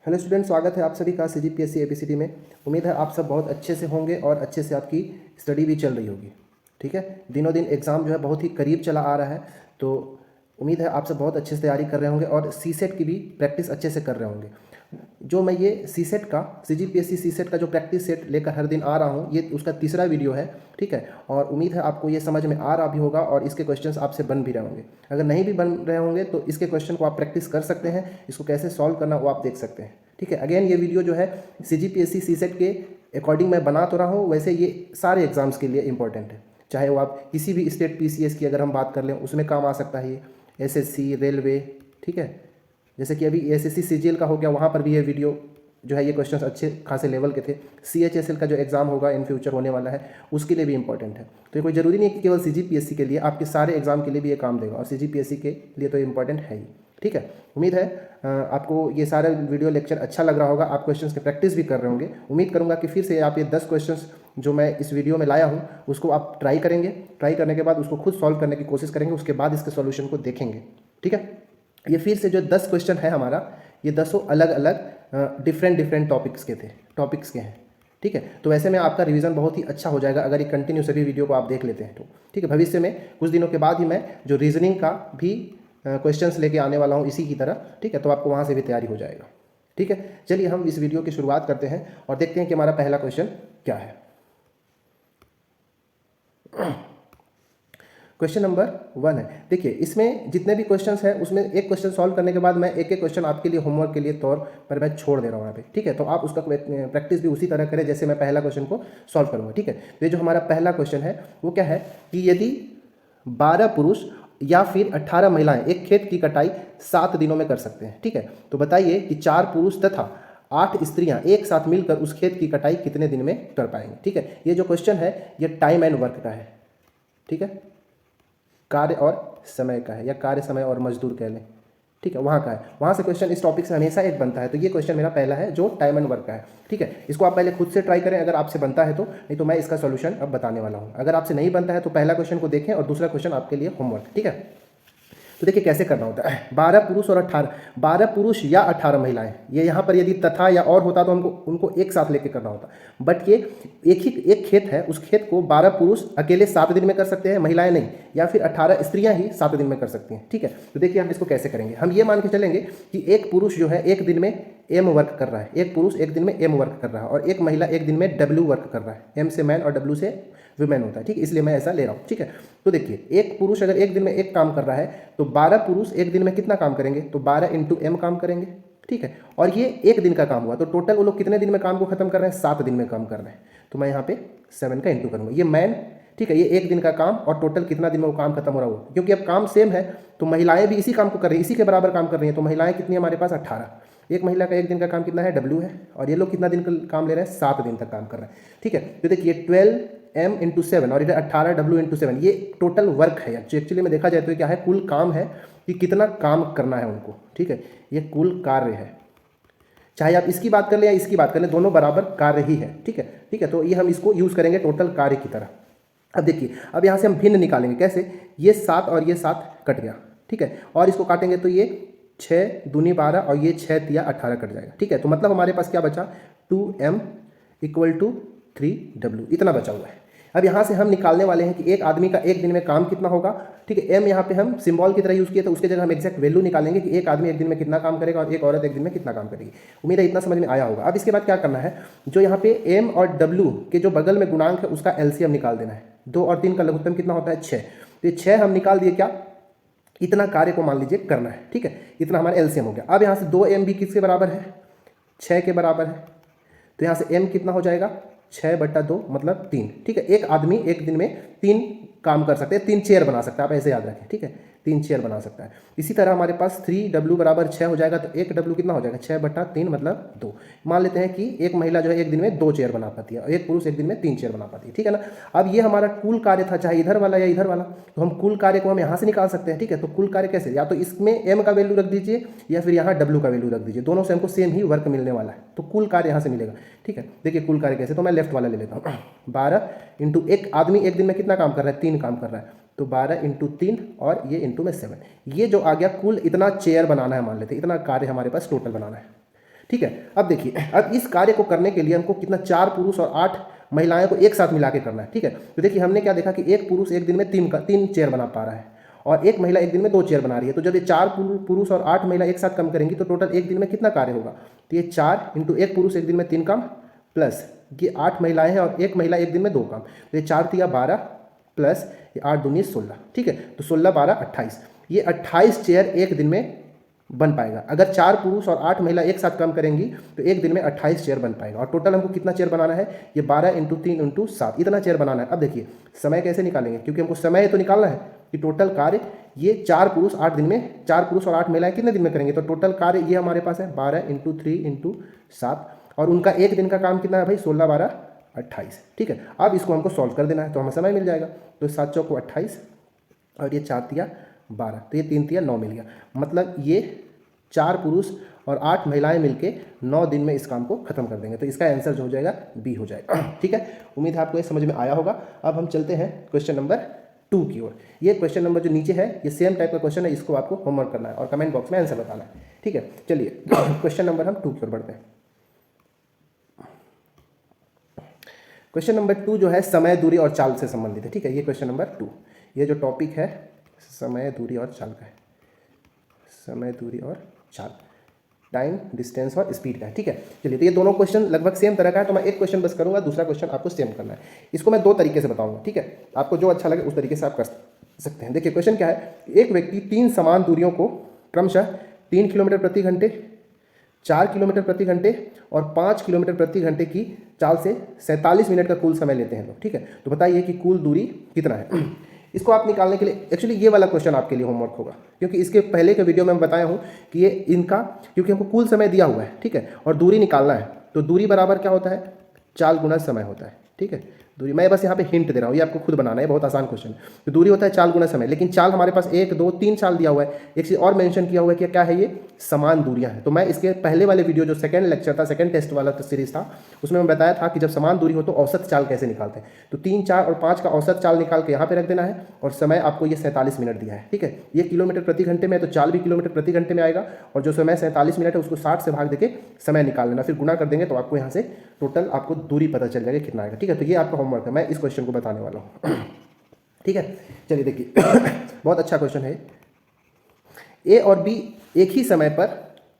Hello student, स्वागत है आप सभी का CGPSC ABCD में। उम्मीद है आप सब बहुत अच्छे से होंगे और अच्छे से आपकी स्टडी भी चल रही होगी। ठीक है, दिनों दिन एग्ज़ाम जो है बहुत ही करीब चला आ रहा है, तो उम्मीद है आप सब बहुत अच्छे से तैयारी कर रहे होंगे और CSET की भी प्रैक्टिस अच्छे से कर रहे होंगे। जो मैं ये CSET का CGPSC CSET का जो प्रैक्टिस सेट लेकर हर दिन आ रहा हूँ, ये उसका तीसरा वीडियो है। ठीक है, और उम्मीद है आपको ये समझ में आ रहा भी होगा और इसके क्वेश्चंस आपसे बन भी रहे होंगे। अगर नहीं भी बन रहे होंगे तो इसके क्वेश्चन को आप प्रैक्टिस कर सकते हैं, इसको कैसे सॉल्व करना वो आप देख सकते हैं। ठीक है, अगेन ये वीडियो जो है CGPSC CSET के अकॉर्डिंग मैं बना तो रहा हूँ, वैसे ये सारे एग्जाम्स के लिए इंपॉर्टेंट है। चाहे वो आप किसी भी स्टेट PCS की अगर हम बात कर लें उसमें काम आ सकता है, ये SSC रेलवे। ठीक है, जैसे कि अभी SSC CGL का हो गया, वहाँ पर भी ये वीडियो जो है ये क्वेश्चंस अच्छे खासे लेवल के थे। CHSL का जो एग्ज़ाम होगा इन फ्यूचर होने वाला है उसके लिए भी इंपॉर्टेंट है। तो ये कोई ज़रूरी नहीं है कि केवल CGPSC के लिए, आपके सारे एग्जाम के लिए भी ये काम देगा और CGPSC के लिए तो इंपॉर्टेंट है ही। ठीक है, उम्मीद है आपको ये सारा वीडियो लेक्चर अच्छा लग रहा होगा, आप क्वेश्चंस की प्रैक्टिस भी कर रहे होंगे। उम्मीद करूंगा कि फिर से आप ये 10 क्वेश्चंस जो मैं इस वीडियो में लाया हूँ उसको आप ट्राई करेंगे। ट्राई करने के बाद उसको खुद सॉल्व करने की कोशिश करेंगे, उसके बाद इसके सॉल्यूशन को देखेंगे। ठीक है, ये फिर से जो 10 क्वेश्चन है हमारा, ये 10 अलग अलग डिफरेंट टॉपिक्स के हैं। ठीक है, तो वैसे में आपका रिवीजन बहुत ही अच्छा हो जाएगा अगर ये कंटिन्यू सभी वीडियो को आप देख लेते हैं तो। ठीक है, भविष्य में कुछ दिनों के बाद ही मैं जो रीजनिंग का भी क्वेश्चंस लेके आने वाला हूँ इसी की तरह। ठीक है, तो आपको वहाँ से भी तैयारी हो जाएगा। ठीक है, चलिए हम इस वीडियो की शुरुआत करते हैं और देखते हैं कि हमारा पहला क्वेश्चन क्या है। क्वेश्चन नंबर 1 है। देखिए, इसमें जितने भी क्वेश्चंस हैं उसमें एक क्वेश्चन सॉल्व करने के बाद मैं एक एक क्वेश्चन आपके लिए होमवर्क के लिए तौर पर मैं छोड़ दे रहा हूँ यहाँ पे। ठीक है, तो आप उसका प्रैक्टिस भी उसी तरह करें जैसे मैं पहला क्वेश्चन को सॉल्व करूँगा। ठीक है, तो ये जो हमारा पहला क्वेश्चन है वो क्या है कि यदि 12 पुरुष या फिर 18 महिलाएं एक खेत की कटाई 7 दिनों में कर सकते हैं। ठीक है, तो बताइए कि 4 पुरुष तथा 8 स्त्रियां एक साथ मिलकर उस खेत की कटाई कितने दिन में कर पाएंगे। ठीक है, ये जो क्वेश्चन है ये टाइम एंड वर्क का है। ठीक है, कार्य और समय का है, या कार्य समय और मजदूर कह लें। ठीक है, वहाँ का है, वहाँ से क्वेश्चन इस टॉपिक से हमेशा एक बनता है। तो ये क्वेश्चन मेरा पहला है जो टाइम एंड वर्क का है। ठीक है, इसको आप पहले खुद से ट्राई करें अगर आपसे बनता है तो, नहीं तो मैं इसका सॉल्यूशन अब बताने वाला हूँ। अगर आपसे नहीं बनता है तो पहला क्वेश्चन को देखें और दूसरा क्वेश्चन आपके लिए होमवर्क। ठीक है, तो देखिए कैसे करना होता है। 12 पुरुष और 18, 12 पुरुष या 18 महिलाएं, ये यहाँ पर यदि तथा या और होता तो हमको उनको एक साथ लेके करना होता, बट ये एक खेत है, उस खेत को 12 पुरुष अकेले 7 दिन में कर सकते हैं, महिलाएं नहीं, या फिर 18 स्त्रियां ही 7 दिन में कर सकती हैं। ठीक है, तो देखिए हम इसको कैसे करेंगे। हम ये मान के चलेंगे कि एक पुरुष जो है एक दिन में M वर्क कर रहा है, एक पुरुष एक दिन में M वर्क कर रहा है और एक महिला एक दिन में W वर्क कर रहा है। M से मैन और W से वुमेन होता है। ठीक है, इसलिए मैं ऐसा ले रहा हूँ। ठीक है, तो देखिए एक पुरुष अगर एक दिन में एक काम कर रहा है तो 12 पुरुष एक दिन में कितना काम करेंगे, तो 12 × M काम करेंगे। ठीक है, और ये एक दिन का काम हुआ तो टोटल वो लोग कितने दिन में काम को खत्म कर रहे हैं, 7 दिन में काम कर रहे हैं। तो मैं यहाँ पे 7 का इंटू करूँगा, ये मैन। ठीक है, ये एक दिन का काम और टोटल कितना दिन में वो काम खत्म हो रहा हो, क्योंकि अब काम सेम है तो महिलाएं भी इसी काम को कर रही हैं, इसी के बराबर काम कर रही हैं। तो महिलाएं कितनी हमारे पास 18। एक महिला का एक दिन का काम कितना है, W है, और ये लोग कितना दिन का काम ले रहे हैं, 7 दिन तक काम कर रहे हैं। ठीक है, तो देखिए 12M × 7 और इधर 18W × 7, ये टोटल वर्क है। एक्चुअली में देखा जाए तो क्या है, कुल काम है कि कितना काम करना है उनको। ठीक है, ये कुल कार्य है, चाहे आप इसकी बात कर लें या इसकी बात कर लें, दोनों बराबर कार्य ही है। ठीक है, ठीक है, तो ये हम इसको यूज़ करेंगे टोटल कार्य की तरह। अब देखिए, अब यहाँ से हम भिन्न निकालेंगे कैसे, ये 7 और ये 7 कट गया। ठीक है, और इसको काटेंगे तो ये 6 दूनी 12 और ये 6 तिया 18 कट जाएगा। ठीक है, तो मतलब हमारे पास क्या बचा, 2M = 3W, इतना बचा हुआ है। अब यहाँ से हम निकालने वाले हैं कि एक आदमी का एक दिन में काम कितना होगा। ठीक है, M यहाँ पे हम सिंबल की तरह यूज़ किया तो उसके जगह हम एग्जैक्ट वैल्यू निकालेंगे कि एक आदमी एक दिन में कितना काम करेगा और एक औरत एक दिन में कितना काम करेगी। उम्मीद है इतना समझ में आया होगा। अब इसके बाद क्या करना है, जो यहाँ पे M और W के जो बगल में गुणांक है उसका LCM निकाल देना है। 2 और 3 का लघुत्तम कितना होता है, 6। तो ये 6 हम निकाल दिए, क्या इतना कार्य को मान लीजिए करना है। ठीक है, इतना हमारा LCM हो गया। अब यहाँ से 2M भी किसके बराबर है, 6 के बराबर है, तो यहाँ से M कितना हो जाएगा, 6/2 मतलब 3। ठीक है, एक आदमी एक दिन में 3 काम कर सकते हैं, 3 चेयर बना सकता है, आप ऐसे याद रखें। ठीक है, 3 चेयर बना सकता है। इसी तरह हमारे पास 3W = 6 हो जाएगा, तो 1W कितना हो जाएगा, 6/3 मतलब 2। मान लेते हैं कि एक महिला जो है एक दिन में 2 चेयर बना पाती है और एक पुरुष एक दिन में 3 चेयर बना पाती है। ठीक है ना, अब ये हमारा कुल कार्य था, चाहे इधर वाला या इधर वाला, तो हम कुल कार्य को हम यहाँ से निकाल सकते हैं। ठीक है, तो कुल कार्य कैसे, या तो इसमें M का वैल्यू रख दीजिए या फिर यहाँ W का वैल्यू रख दीजिए, दोनों से हमको सेम ही वर्क मिलने वाला है, तो कुल कार्य यहाँ से मिलेगा। ठीक है, देखिए कुल कार्य कैसे, तो मैं लेफ्ट वाला ले लेता हूँ। 12 × एक आदमी एक दिन में कितना काम कर रहा है, 3 काम कर रहा है, तो 12 × 3 और ये इंटू में 7, ये जो आ गया कुल इतना चेयर बनाना है, मान लेते हैं इतना कार्य हमारे पास टोटल बनाना है। ठीक है। अब देखिए, अब इस कार्य को करने के लिए हमको कितना 4 पुरुष और 8 महिलाएं को एक साथ मिला के करना है। ठीक है, तो देखिए हमने क्या देखा कि एक पुरुष एक दिन में 3 चेयर बना पा रहा है और एक महिला एक दिन में 2 चेयर बना रही है। तो जब ये 4 पुरुष और 8 महिला एक साथ काम करेंगी तो टोटल एक दिन में कितना कार्य होगा? तो ये 4 इंटू एक पुरुष एक दिन में 3 काम, प्लस ये 8 महिलाएं हैं और एक महिला एक दिन में 2 काम, तो ये 4 तिया 12 प्लस ये 8 दूनी 16। ठीक है, तो 16 12 28, ये 28 चेयर एक दिन में बन पाएगा। अगर 4 पुरुष और 8 महिला एक साथ काम करेंगी तो एक दिन में 28 चेयर बन पाएगा। और टोटल हमको कितना चेयर बनाना है? ये 12 इंटू 3 इंटू 7, इतना चेयर बनाना है। अब देखिए समय कैसे निकालेंगे, क्योंकि हमको समय तो निकालना है कि टोटल कार्य ये 4 पुरुष 8 दिन में, 4 पुरुष और 8 महिलाएं कितने दिन में करेंगे। तो टोटल कार्य ये हमारे पास है 12 इंटू 3 इंटू 7, और उनका एक दिन का काम कितना है भाई? 16 12 28। ठीक है, अब इसको हमको सॉल्व कर देना है तो हमें समय मिल जाएगा। तो 7 चौको 28 और ये 4 तिया 12, तो ये 3 तिया 9 मिल गया। मतलब ये 4 पुरुष और 8 महिलाएं मिलके 9 दिन में इस काम को खत्म कर देंगे। तो इसका आंसर जो हो जाएगा बी हो जाएगा। ठीक है, उम्मीद है आपको ये समझ में आया होगा। अब हम चलते हैं क्वेश्चन नंबर 2 की ओर। ये क्वेश्चन नंबर जो नीचे है ये सेम टाइप का क्वेश्चन है, इसको आपको होमवर्क करना है और कमेंट बॉक्स में आंसर बताना है। ठीक है, चलिए क्वेश्चन नंबर हम 2 की ओर बढ़ते हैं। क्वेश्चन नंबर 2 जो है समय, दूरी और चाल से संबंधित है। ठीक है, ये क्वेश्चन नंबर 2, ये जो टॉपिक है समय, दूरी और चाल का है। समय, दूरी और चाल, टाइम, डिस्टेंस और स्पीड का है। ठीक है, चलिए तो ये दोनों क्वेश्चन लगभग सेम तरह का है, तो मैं एक क्वेश्चन बस करूंगा, दूसरा क्वेश्चन आपको सेम करना है। इसको मैं 2 तरीके से बताऊंगा। ठीक है, आपको जो अच्छा लगे उस तरीके से आप कर सकते हैं। देखिए क्वेश्चन क्या है, एक व्यक्ति 3 समान दूरियों को क्रमशः 3 किलोमीटर प्रति घंटे, 4 किलोमीटर प्रति घंटे और 5 किलोमीटर प्रति घंटे की चाल से 47 मिनट का कुल समय लेते हैं लोग। ठीक है, तो बताइए कि कुल दूरी कितना है। इसको आप निकालने के लिए एक्चुअली ये वाला क्वेश्चन आपके लिए होमवर्क होगा, क्योंकि इसके पहले के वीडियो में मैं बताया हूँ कि ये इनका, क्योंकि हमको कुल समय दिया हुआ है। ठीक है, और दूरी निकालना है, तो दूरी बराबर क्या होता है? चाल गुना समय होता है। ठीक है, दूरी मैं बस यहाँ पे हिंट दे रहा हूँ, ये आपको खुद बनाना है, बहुत आसान क्वेश्चन है। तो दूरी होता है चाल गुना समय, लेकिन चाल हमारे पास 1 2 3 चाल दिया हुआ है। एक चीज़ और मेंशन किया हुआ है कि क्या है, ये समान दूरियां हैं। तो मैं इसके पहले वाले वीडियो जो सेकंड लेक्चर था, सेकंड टेस्ट वाला सीरीज था, उसमें मैं बताया था कि जब समान दूरी हो तो औसत चाल कैसे निकालते हैं। तो 3 4 और 5 का औसत चाल निकाल के यहाँ पे रख देना है, और समय आपको ये 47 मिनट दिया है। ठीक है, ये किलोमीटर प्रति घंटे में, तो चाल भी किलोमीटर प्रति घंटे में आएगा, और जो समय 47 मिनट है उसको 60 से भाग देके समय निकाल लेना, फिर गुना कर देंगे तो आपको यहाँ से टोटल आपको दूरी पता चल जाएगा कितना आएगा। ठीक है, तो ये आपका होमवर्क है, मैं इस क्वेश्चन को बताने वाला हूँ। ठीक है, चलिए देखिए बहुत अच्छा क्वेश्चन है। ए और बी एक ही समय पर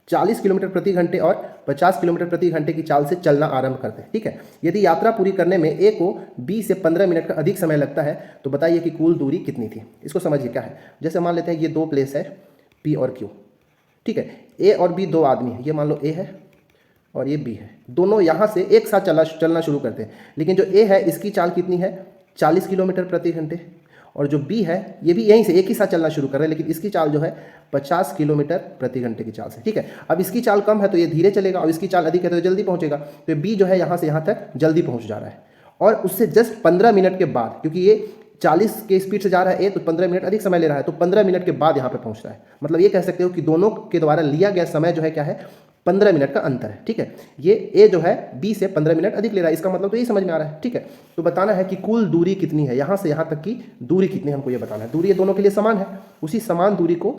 40 किलोमीटर प्रति घंटे और 50 किलोमीटर प्रति घंटे की चाल से चलना आरंभ करते हैं। ठीक है, यदि यात्रा पूरी करने में ए को बी से 15 मिनट का अधिक समय लगता है तो बताइए कि कुल दूरी कितनी थी। इसको समझिए क्या है, जैसे मान लेते हैं ये 2 प्लेस है पी और क्यू। ठीक है, ए और बी 2 आदमी है, ये मान लो ए है और ये बी है, दोनों यहाँ से एक साथ चलना शुरू करते हैं। लेकिन जो ए है इसकी चाल कितनी है? 40 किलोमीटर प्रति घंटे, और जो बी है ये भी यहीं से एक ही साथ चलना शुरू कर रहे हैं, लेकिन इसकी चाल जो है 50 किलोमीटर प्रति घंटे की चाल से। ठीक है, अब इसकी चाल कम है तो ये धीरे चलेगा, और इसकी चाल अधिक है तो जल्दी पहुंचेगा। तो बी जो है यहाँ से यहाँ तक जल्दी पहुंच जा रहा है, और उससे जस्ट 15 मिनट के बाद, क्योंकि ये 40 के स्पीड से जा रहा है ए, तो 15 मिनट अधिक समय ले रहा है, तो 15 मिनट के बाद यहाँ पे पहुँचता है। मतलब ये कह सकते हो कि दोनों के द्वारा लिया गया समय जो है क्या है? 15 मिनट का अंतर है। ठीक है, ये ए जो है बी से 15 मिनट अधिक ले रहा है, इसका मतलब तो यही समझ में आ रहा है। ठीक है, तो बताना है कि कुल दूरी कितनी है, यहाँ से यहाँ तक की दूरी कितनी हमको ये बताना है। दूरी ये दोनों के लिए समान है, उसी समान दूरी को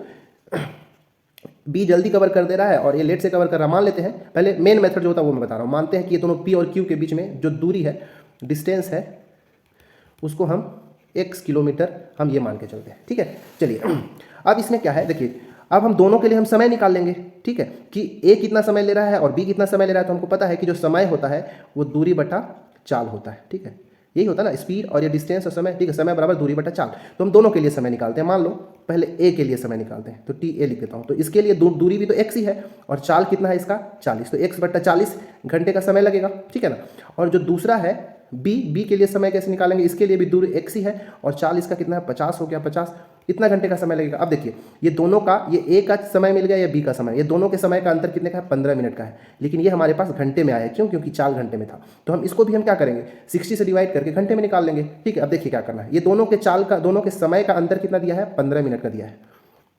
बी जल्दी कवर कर दे रहा है और ये लेट से कवर कर रहा है। मान लेते हैं, पहले मेन मेथड जो होता है वो मैं बता रहा हूँ। मानते हैं कि ये दोनों पी और क्यू के बीच में जो दूरी है, डिस्टेंस है, उसको हम x किलोमीटर हम ये मान के चलते हैं। ठीक है, चलिए अब इसमें क्या है, देखिए अब हम दोनों के लिए हम समय निकाल लेंगे। ठीक है, कि ए कितना समय ले रहा है और बी कितना समय ले रहा है, तो हमको पता है कि जो समय होता है वो दूरी बटा चाल होता है। ठीक है, यही होता है ना, स्पीड और ये डिस्टेंस और समय। ठीक है, समय बराबर दूरी बटा चाल। तो हम दोनों के लिए समय निकालते हैं। मान लो पहले ए के लिए समय निकालते हैं, तो टी ए लिख देता हूँ। तो इसके लिए दूरी भी तो x ही है, और चाल कितना है इसका? 40, तो x बटा 40 घंटे का समय लगेगा। ठीक है ना, और जो दूसरा है बी के लिए समय कैसे निकालेंगे? इसके लिए भी दूरी x ही है, और चाल इसका कितना है? 50 हो गया, 50 इतना घंटे का समय लगेगा। अब देखिए ये दोनों का, ये ए का समय मिल गया या बी का समय, ये दोनों के समय का अंतर कितने का है? 15 मिनट का है, लेकिन ये हमारे पास घंटे में आया। क्यों? क्योंकि चाल घंटे में था। तो हम इसको भी हम क्या करेंगे? 60 से डिवाइड करके घंटे में निकाल लेंगे। ठीक है, अब देखिए क्या करना है, ये दोनों के चाल का, दोनों के समय का अंतर कितना दिया है? 15 मिनट का दिया है।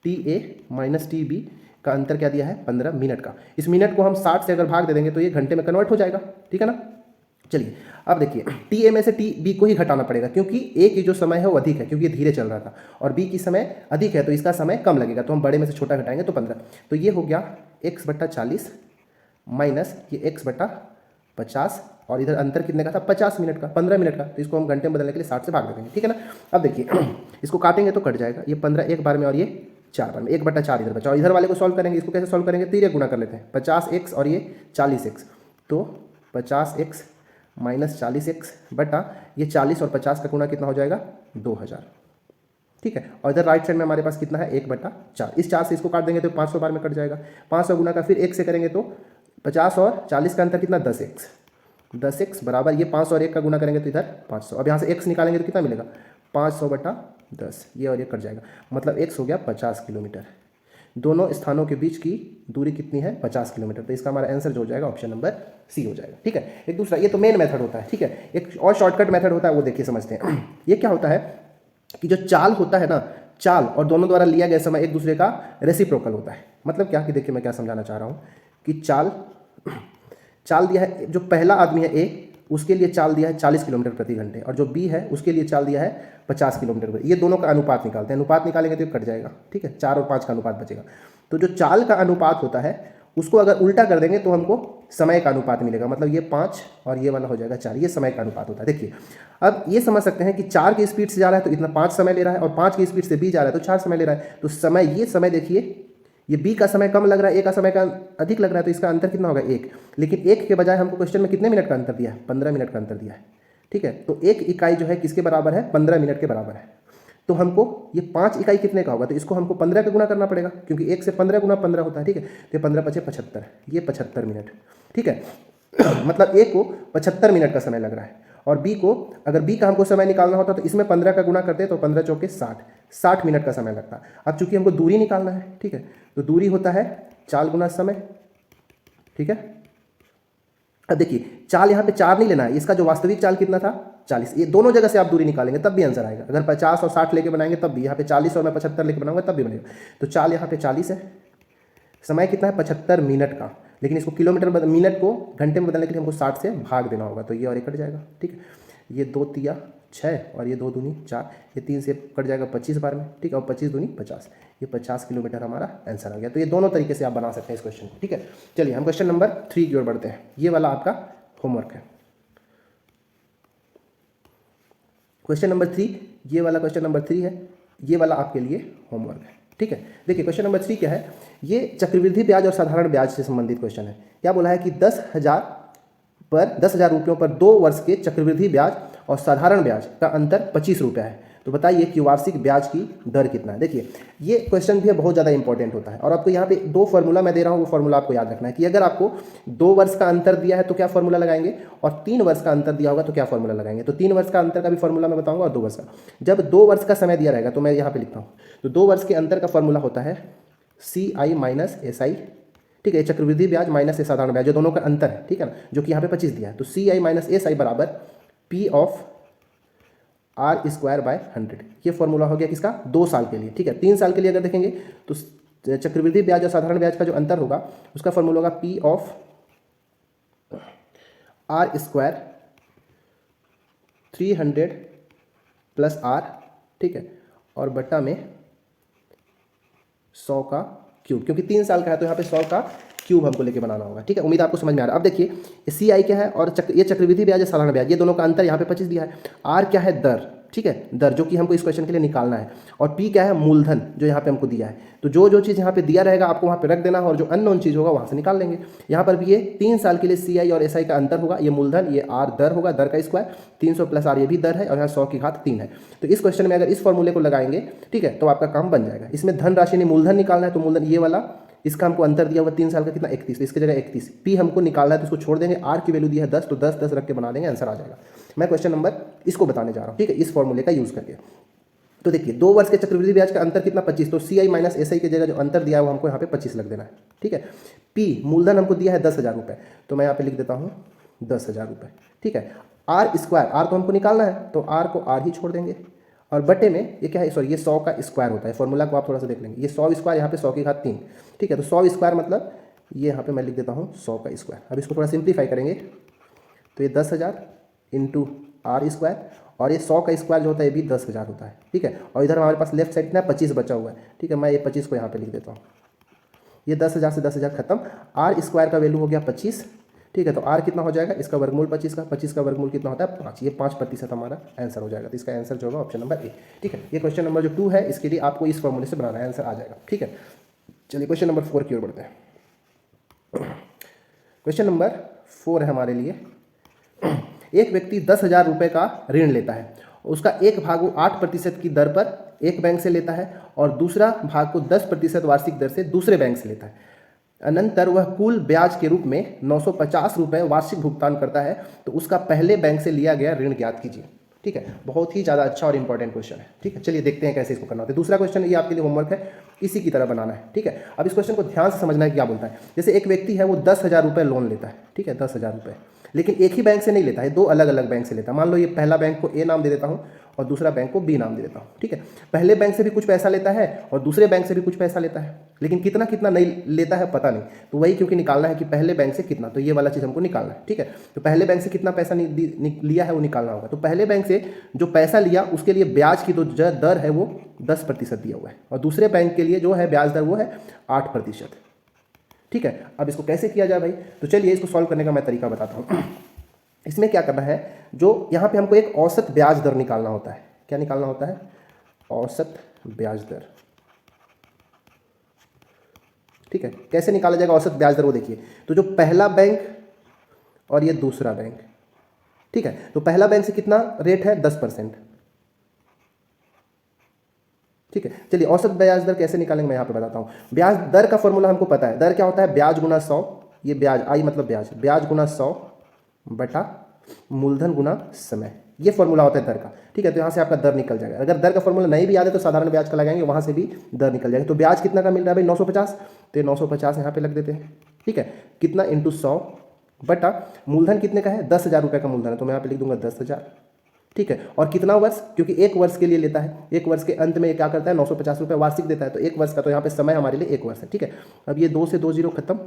T A minus T B का अंतर क्या दिया है? 15 मिनट का। इस मिनट को हम 60 से अगर भाग दे देंगे तो ये घंटे में कन्वर्ट हो जाएगा। ठीक है ना, चलिए अब देखिए टी ए में से टी बी को ही घटाना पड़ेगा, क्योंकि ए की जो समय है वो अधिक है, क्योंकि ये धीरे चल रहा था, और बी की समय अधिक है तो इसका समय कम लगेगा। तो हम बड़े में से छोटा घटाएंगे तो 15, तो ये हो गया x बटा 40 माइनस ये x बटा 50 और इधर अंतर कितने का था 50 मिनट का 15 मिनट का, तो इसको हम घंटे में बदलने के लिए 60 से भाग देंगे, ठीक है ना। अब देखिए इसको काटेंगे तो कट जाएगा, ये 15 एक बार में और ये 4 बार में, 1/4 इधर बचा और इधर वाले को सॉल्व करेंगे। इसको कैसे सॉल्व करेंगे, तिर्यक गुणा कर लेते हैं, 50x और ये 40x, तो 50x माइनस 40x बटा ये 40 और 50 का गुणा कितना हो जाएगा 2000, ठीक है। और इधर राइट साइड में हमारे पास कितना है 1/4, इस 4 से इसको काट देंगे तो 500 बार में कट जाएगा, 500 गुना का फिर 1 से करेंगे तो 50 और 40 का अंतर कितना 10x बराबर ये 500 और 1 का गुना करेंगे तो इधर 500। अब यहाँ से x निकालेंगे तो कितना मिलेगा 500/10, ये और ये कट जाएगा, मतलब x हो गया 50 किलोमीटर। दोनों स्थानों के बीच की दूरी कितनी है 50 किलोमीटर, तो इसका हमारा आंसर जो हो जाएगा ऑप्शन नंबर सी हो जाएगा, ठीक है। एक दूसरा, ये तो मेन मेथड होता है, ठीक है। एक और शॉर्टकट मेथड होता है, वो देखिए समझते हैं। ये क्या होता है कि जो चाल होता है ना, चाल और दोनों द्वारा लिया गया समय एक दूसरे का रेसिप्रोकल होता है। मतलब क्या कि देखिए मैं क्या समझाना चाह रहा हूँ कि चाल दिया है, जो पहला आदमी है ए, उसके लिए चाल दिया है 40 किलोमीटर प्रति घंटे, और जो बी है उसके लिए चाल दिया है 50 किलोमीटर प्रति। ये दोनों का अनुपात निकालते हैं, अनुपात निकालेंगे तो कट जाएगा, ठीक है, 4 और 5 का अनुपात बचेगा। तो जो चाल का अनुपात होता है उसको अगर उल्टा कर देंगे तो हमको समय का अनुपात मिलेगा, मतलब ये 5 और ये वाला हो जाएगा 4, ये समय का अनुपात होता है। देखिए अब ये समझ सकते हैं कि 4 की स्पीड से जा रहा है तो इतना 5 समय ले रहा है, और 5 की स्पीड से बी जा रहा है तो 4 समय ले रहा है। तो समय, ये समय देखिए, ये बी का समय कम लग रहा है, ए का समय का अधिक लग रहा है, तो इसका अंतर कितना होगा 1। लेकिन 1 के बजाय हमको क्वेश्चन में कितने मिनट का अंतर दिया है 15 मिनट का अंतर दिया है, ठीक है। तो 1 इकाई जो है किसके बराबर है 15 मिनट के बराबर है। तो हमको ये 5 इकाई कितने का होगा, तो इसको हमको 15 का गुना करना पड़ेगा, क्योंकि 1 से 15 गुना 15 होता है, ठीक है। तो 15 × 5 = 75, ये 75 मिनट, ठीक है। मतलब ए को 75 मिनट का समय लग रहा है, और बी को, अगर बी का हमको समय निकालना होता तो इसमें 15 का गुना करते तो 15 × 4 = 60 मिनट का समय लगता। अब चूंकि हमको दूरी निकालना है, ठीक है, तो दूरी होता है चाल गुना समय, ठीक है। अब देखिए चाल यहाँ पे 4 नहीं लेना है, इसका जो वास्तविक चाल कितना था 40, ये दोनों जगह से आप दूरी निकालेंगे तब भी आंसर आएगा। अगर 50 और 60 लेके बनाएंगे तब भी, यहाँ पे 40 और मैं 75 लेके बनाऊंगा तब भी बनेगा। तो चाल यहाँ पे 40 है, समय कितना है 75 मिनट का, लेकिन इसको किलोमीटर मिनट को घंटे में बदलने के लिए हमको 60 से भाग देना होगा, तो ये और ये कट जाएगा, ठीक है। ये 2 × 3 = 6 और ये 2 दूनी 4, ये 3 से कट जाएगा 25 बार में, ठीक है, और 25 दूनी 50, ये 50 किलोमीटर हमारा आंसर आ गया। तो ये दोनों तरीके से आप बना सकते हैं इस क्वेश्चन को, ठीक है। चलिए हम क्वेश्चन नंबर 3 की ओर बढ़ते हैं। ये वाला आपका होमवर्क है, क्वेश्चन नंबर 3, ये वाला क्वेश्चन नंबर 3 है, ये वाला आपके लिए होमवर्क है, ठीक है। देखिए क्वेश्चन नंबर 3 क्या है, ये चक्रवृद्धि ब्याज और साधारण ब्याज से संबंधित क्वेश्चन है। क्या बोला है कि 10,000 रुपयों पर 2 वर्ष के चक्रवृद्धि ब्याज और साधारण ब्याज का अंतर 25 रुपये है, तो बताइए कि वार्षिक ब्याज की दर कितना है। देखिए ये क्वेश्चन भी बहुत ज़्यादा इंपॉर्टेंट होता है, और आपको यहाँ पे 2 फार्मूला मैं दे रहा हूँ, वो फार्मूला आपको याद रखना है कि अगर आपको 2 वर्ष का अंतर दिया है तो क्या फार्मूला लगाएंगे, और 3 वर्ष का अंतर दिया होगा तो क्या फार्मूला लगाएंगे। तो 3 वर्ष का अंतर का भी फार्मूला मैं बताऊंगा, और 2 वर्ष का। जब 2 वर्ष का समय दिया रहेगा तो मैं यहाँ पे लिखता हूँ, तो 2 वर्ष के अंतर का फार्मूला होता है CI - SI, ठीक है, चक्रवृद्धि ब्याज माइनस साधारण ब्याज, जो दोनों का अंतर है, ठीक है ना, जो कि यहाँ पे 25 दिया है। तो CI - SI बराबर P/R²/100, ये फॉर्मूला हो गया किसका 2 साल के लिए, ठीक है। 3 साल के लिए अगर देखेंगे तो चक्रवृद्धि ब्याज और साधारण ब्याज का जो अंतर होगा उसका फॉर्मूला होगा P/R² 300 + R, ठीक है, और बटा में 100 का क्यूब, क्योंकि 3 साल का है तो यहाँ पे 100 का क्यूब हमको लेके बनाना होगा, ठीक है। उम्मीद आपको समझ में आ रहा है। अब देखिए CI क्या है और ये चक्रवृद्धि ब्याज है साधारण ब्याज, ये दोनों का अंतर यहाँ पे 25 दिया है। R क्या है दर, ठीक है, दर जो कि हमको इस क्वेश्चन के लिए निकालना है, और P क्या है मूलधन जो यहाँ पे हमको दिया है। तो जो चीज़ यहाँ पे दिया रहेगा आपको वहाँ पे रख देना, और जो अननोन चीज़ होगा वहाँ से निकाल लेंगे। यहाँ पर भी ये 3 साल के लिए CI और SI का अंतर होगा, ये मूलधन, ये R दर होगा, दर का स्क्वायर, 300 + R ये भी दर है, और यहाँ 100 की घात 3 है। तो इस क्वेश्चन में अगर इस फॉर्मूले को लगाएंगे, ठीक है, तो आपका काम बन जाएगा। इसमें धन राशि ने मूलधन निकालना है, तो मूलधन ये वाला, इसका हमको अंतर दिया हुआ 3 साल का कितना 31, तो इसकी जगह 31। P हमको निकालना है तो इसको छोड़ देंगे, R की वैल्यू दी है 10, तो 10 10 रख के बना देंगे, आंसर आ जाएगा। मैं क्वेश्चन नंबर इसको बताने जा रहा हूँ, ठीक है, इस फॉर्मूले का यूज़ करके। तो देखिए 2 वर्ष के चक्रवृद्धि ब्याज का अंतर कितना 25, तो CI - SI की जगह जो अंतर दिया है वो हमको यहाँ पे 25 लग देना है, ठीक है। P मूलधन हमको दिया है 10,000 रुपये, तो मैं यहाँ पे लिख देता हूँ 10,000 रुपये, ठीक है। R स्क्वायर, R तो हमको निकालना है तो R को R ही छोड़ देंगे, और बटे में ये क्या है, सॉरी ये 100 का स्क्वायर होता है, फॉर्मूला को आप थोड़ा सा देख लेंगे, ये 100 स्क्वायर, यहाँ पे 100 की घात 3, ठीक है। तो 100 स्क्वायर मतलब ये यहाँ पे मैं लिख देता हूँ 100 का स्क्वायर। अब इसको थोड़ा सिंप्लीफाई करेंगे तो ये 10,000 × R स्क्वायर, और ये 100 का स्क्वायर जो होता है ये भी 10,000 होता है, ठीक है। और इधर हमारे पास लेफ्ट साइड ना 25 बचा हुआ है, ठीक है, मैं ये 25 को यहाँ पे लिख देता हूँ, ये 10,000 से 10,000 खत्म, आर स्क्वायर का वैल्यू हो गया 25, ठीक है। तो आर कितना हो जाएगा, इसका वर्गमूल 25 का, 25 का वर्गमूल कितना होता है 5, ये 5% हमारा आंसर हो जाएगा। तो इसका आंसर जो होगा ऑप्शन नंबर ए, ठीक है। ये क्वेश्चन नंबर जो 2 है इसके लिए आपको इस फॉर्मूले से बनाना है, आंसर आ जाएगा, ठीक है। चलिए क्वेश्चन नंबर 4 की ओर बढ़ते हैं। क्वेश्चन नंबर 4 है हमारे लिए, एक व्यक्ति 10,000 रुपये का ऋण लेता है, उसका एक भाग वो 8% की दर पर एक बैंक से लेता है और दूसरा भाग को 10% वार्षिक दर से दूसरे बैंक से लेता है। अनंतर वह कुल ब्याज के रूप में 950 रुपये वार्षिक भुगतान करता है, तो उसका पहले बैंक से लिया गया ऋण ज्ञात कीजिए, ठीक है। बहुत ही ज़्यादा अच्छा और इंपॉर्टेंट क्वेश्चन है, ठीक है। चलिए देखते हैं कैसे इसको करना होता है। दूसरा क्वेश्चन ये आपके लिए होमवर्क है, इसी की तरह बनाना है, ठीक है। अब इस क्वेश्चन को ध्यान से समझना है क्या बोलता है। जैसे एक व्यक्ति है वो 10,000 रुपये लोन लेता है, ठीक है, 10,000 रुपये, लेकिन एक ही बैंक से नहीं लेता है, दो अलग अलग बैंक से लेता है। मान लो ये पहला बैंक को ए नाम दे देता हूँ और दूसरा बैंक को बी नाम दे देता हूँ, ठीक है। पहले बैंक से भी कुछ पैसा लेता है और दूसरे बैंक से भी कुछ पैसा लेता है, लेकिन कितना कितना नहीं लेता है पता नहीं। तो वही क्योंकि निकालना है कि पहले बैंक से कितना, तो ये वाला चीज़ हमको निकालना है, ठीक है। तो पहले बैंक से कितना पैसा लिया है वो निकालना होगा। तो पहले बैंक से जो पैसा लिया उसके लिए ब्याज की जो दर है वो 10% दिया हुआ है और दूसरे बैंक के लिए जो है ब्याज दर वो है 8%, ठीक है। अब इसको कैसे किया जाए भाई, तो चलिए इसको सॉल्व करने का मैं तरीका बताता हूँ। इसमें क्या करना है, जो यहाँ पे हमको एक औसत ब्याज दर निकालना होता है। क्या निकालना होता है, औसत ब्याज दर, ठीक है। कैसे निकाला जाएगा औसत ब्याज दर वो देखिए। तो जो पहला बैंक और ये दूसरा बैंक, ठीक है, तो पहला बैंक से कितना रेट है 10%, ठीक है। चलिए औसत ब्याज दर कैसे निकालेंगे मैं यहाँ पे बताता हूँ। ब्याज दर का फॉर्मूला हमको पता है, दर क्या होता है, ब्याज गुना 100, ये ब्याज आई मतलब ब्याज, ब्याज गुना 100 बटा मूलधन गुना समय, ये फॉर्मूला होता है दर का, ठीक है। तो यहाँ से आपका दर निकल जाएगा। अगर दर का फॉर्मूला नहीं भी याद है तो साधारण ब्याज का लगाएंगे, वहाँ से भी दर निकल जाएगा। तो ब्याज कितना का मिल रहा है भाई 950, तो 950 यहाँ पे लग देते हैं, ठीक है। कितना इंटू 100 बटा मूलधन कितने का है 10,000 रुपये का मूलधन है, तो मैं यहाँ पे लिख दूंगा 10,000, ठीक है। और कितना वर्ष, क्योंकि एक वर्ष के लिए लेता है, एक वर्ष के अंत में क्या करता है 950 रुपये वार्षिक देता है, तो एक वर्ष का, तो यहाँ पे समय हमारे लिए एक वर्ष है, ठीक है। अब ये 2 से 2 जीरो खत्म,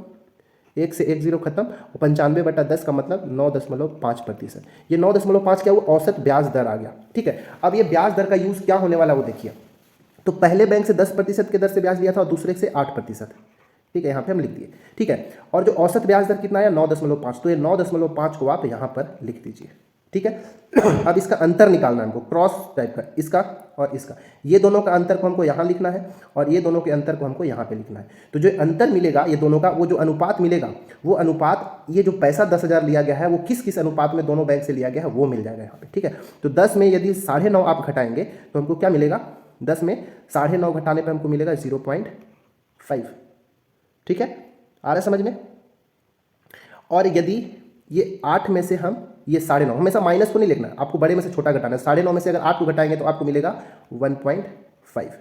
1 से 1 जीरो खत्म, और 95/10 का मतलब 9.5%। ये 9.5 क्या हुआ, औसत ब्याज दर आ गया, ठीक है। अब ये ब्याज दर का यूज़ क्या होने वाला वो देखिए। तो पहले बैंक से 10% के दर से ब्याज लिया था और दूसरे से 8%, ठीक है, यहाँ पे हम लिख दिए, ठीक है। और जो औसत ब्याज दर कितना आया 9.5, तो ये 9.5 को आप यहाँ पर लिख दीजिए, ठीक है। अब इसका अंतर निकालना है हमको, क्रॉस टाइप का, इसका और इसका, ये दोनों का अंतर को हमको यहाँ लिखना है और ये दोनों के अंतर को हमको यहाँ पे लिखना है। तो जो अंतर मिलेगा ये दोनों का, वो जो अनुपात मिलेगा, वो अनुपात, ये जो पैसा 10,000 लिया गया है वो किस किस अनुपात में दोनों बैंक से लिया गया है वो मिल जाएगा यहाँ पे, ठीक है। तो 10 में यदि 9.5 आप घटाएंगे तो हमको क्या मिलेगा, 10 में 9.5 घटाने पर हमको मिलेगा 0.5, ठीक है, आ रहा है समझ में। और यदि ये 8 में से हम ये 9.5, हमेशा माइनस को नहीं लिखना, आपको बड़े में से छोटा घटाना है। 9.5 में से अगर 8 को घटाएंगे तो आपको मिलेगा 1.5,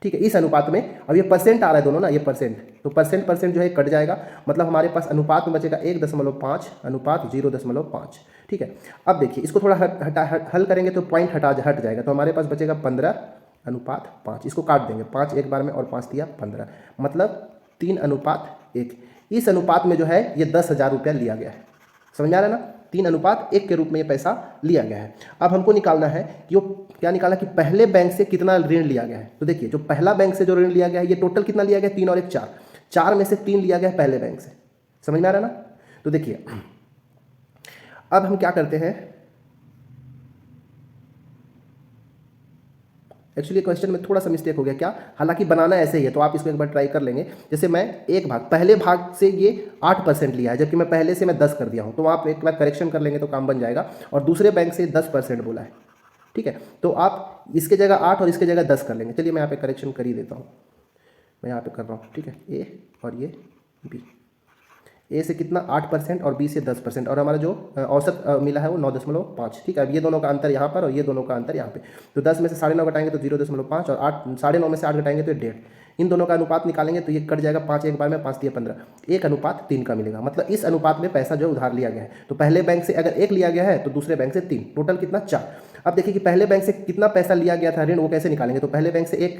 ठीक है, इस अनुपात में। अब ये परसेंट आ रहा है दोनों ना, ये परसेंट, तो परसेंट जो है कट जाएगा, मतलब हमारे पास अनुपात में बचेगा 1.5 अनुपात 0.5, ठीक है। अब देखिए इसको थोड़ा हल करेंगे तो पॉइंट हट जाएगा, तो हमारे पास बचेगा 15:5। इसको काट देंगे, 5 एक बार में और 5 दिया 15, मतलब 3:1। इस अनुपात में जो है ये 10,000 रुपया लिया गया है, समझ आ रहा है ना, 3:1 के रूप में ये पैसा लिया गया है। अब हमको निकालना है कि वो क्या निकालना कि पहले बैंक से कितना ऋण लिया गया है। तो देखिए जो पहला बैंक से जो ऋण लिया गया है ये टोटल कितना लिया गया है, 3 और 1 4, 4 में से 3 लिया गया है पहले बैंक से, समझ में आ रहा है ना। तो देखिए अब हम क्या करते हैं, एक्चुअली क्वेश्चन में थोड़ा सा मिस्टेक हो गया, क्या, हालांकि बनाना ऐसे ही है, तो आप इसको एक बार ट्राई कर लेंगे। जैसे मैं एक भाग, पहले भाग से ये 8% लिया है, जबकि मैं पहले से मैं 10 कर दिया हूँ, तो आप एक बार करेक्शन कर लेंगे तो काम बन जाएगा। और दूसरे बैंक से 10% बोला है, ठीक है, तो आप इसके जगह 8 और इसके जगह 10 कर लेंगे। चलिए मैं यहाँ पे करेक्शन कर ही देता हूँ, मैं यहाँ पे कर रहा हूँ, ठीक है, ए और ये बी, ए से कितना 8% और बी से 10%, और हमारा जो औसत मिला है वो 9.5, ठीक है। अब ये दोनों का अंतर यहाँ पर और ये दोनों का अंतर यहाँ पे, तो 10 में से 9.5 घटाएंगे तो 0.5 और 9.5 में से 8 घटाएंगे तो 1.5, इन दोनों का अनुपात निकालेंगे तो ये कट जाएगा, 5 एक बार में, 5 दिया 15, 1:3 का मिलेगा। मतलब इस अनुपात में पैसा जो उधार लिया गया है, तो पहले बैंक से अगर 1 लिया गया है तो दूसरे बैंक से 3, टोटल कितना 4। अब देखिए कि पहले बैंक से कितना पैसा लिया गया था ऋण, वो कैसे निकालेंगे। तो पहले बैंक से 1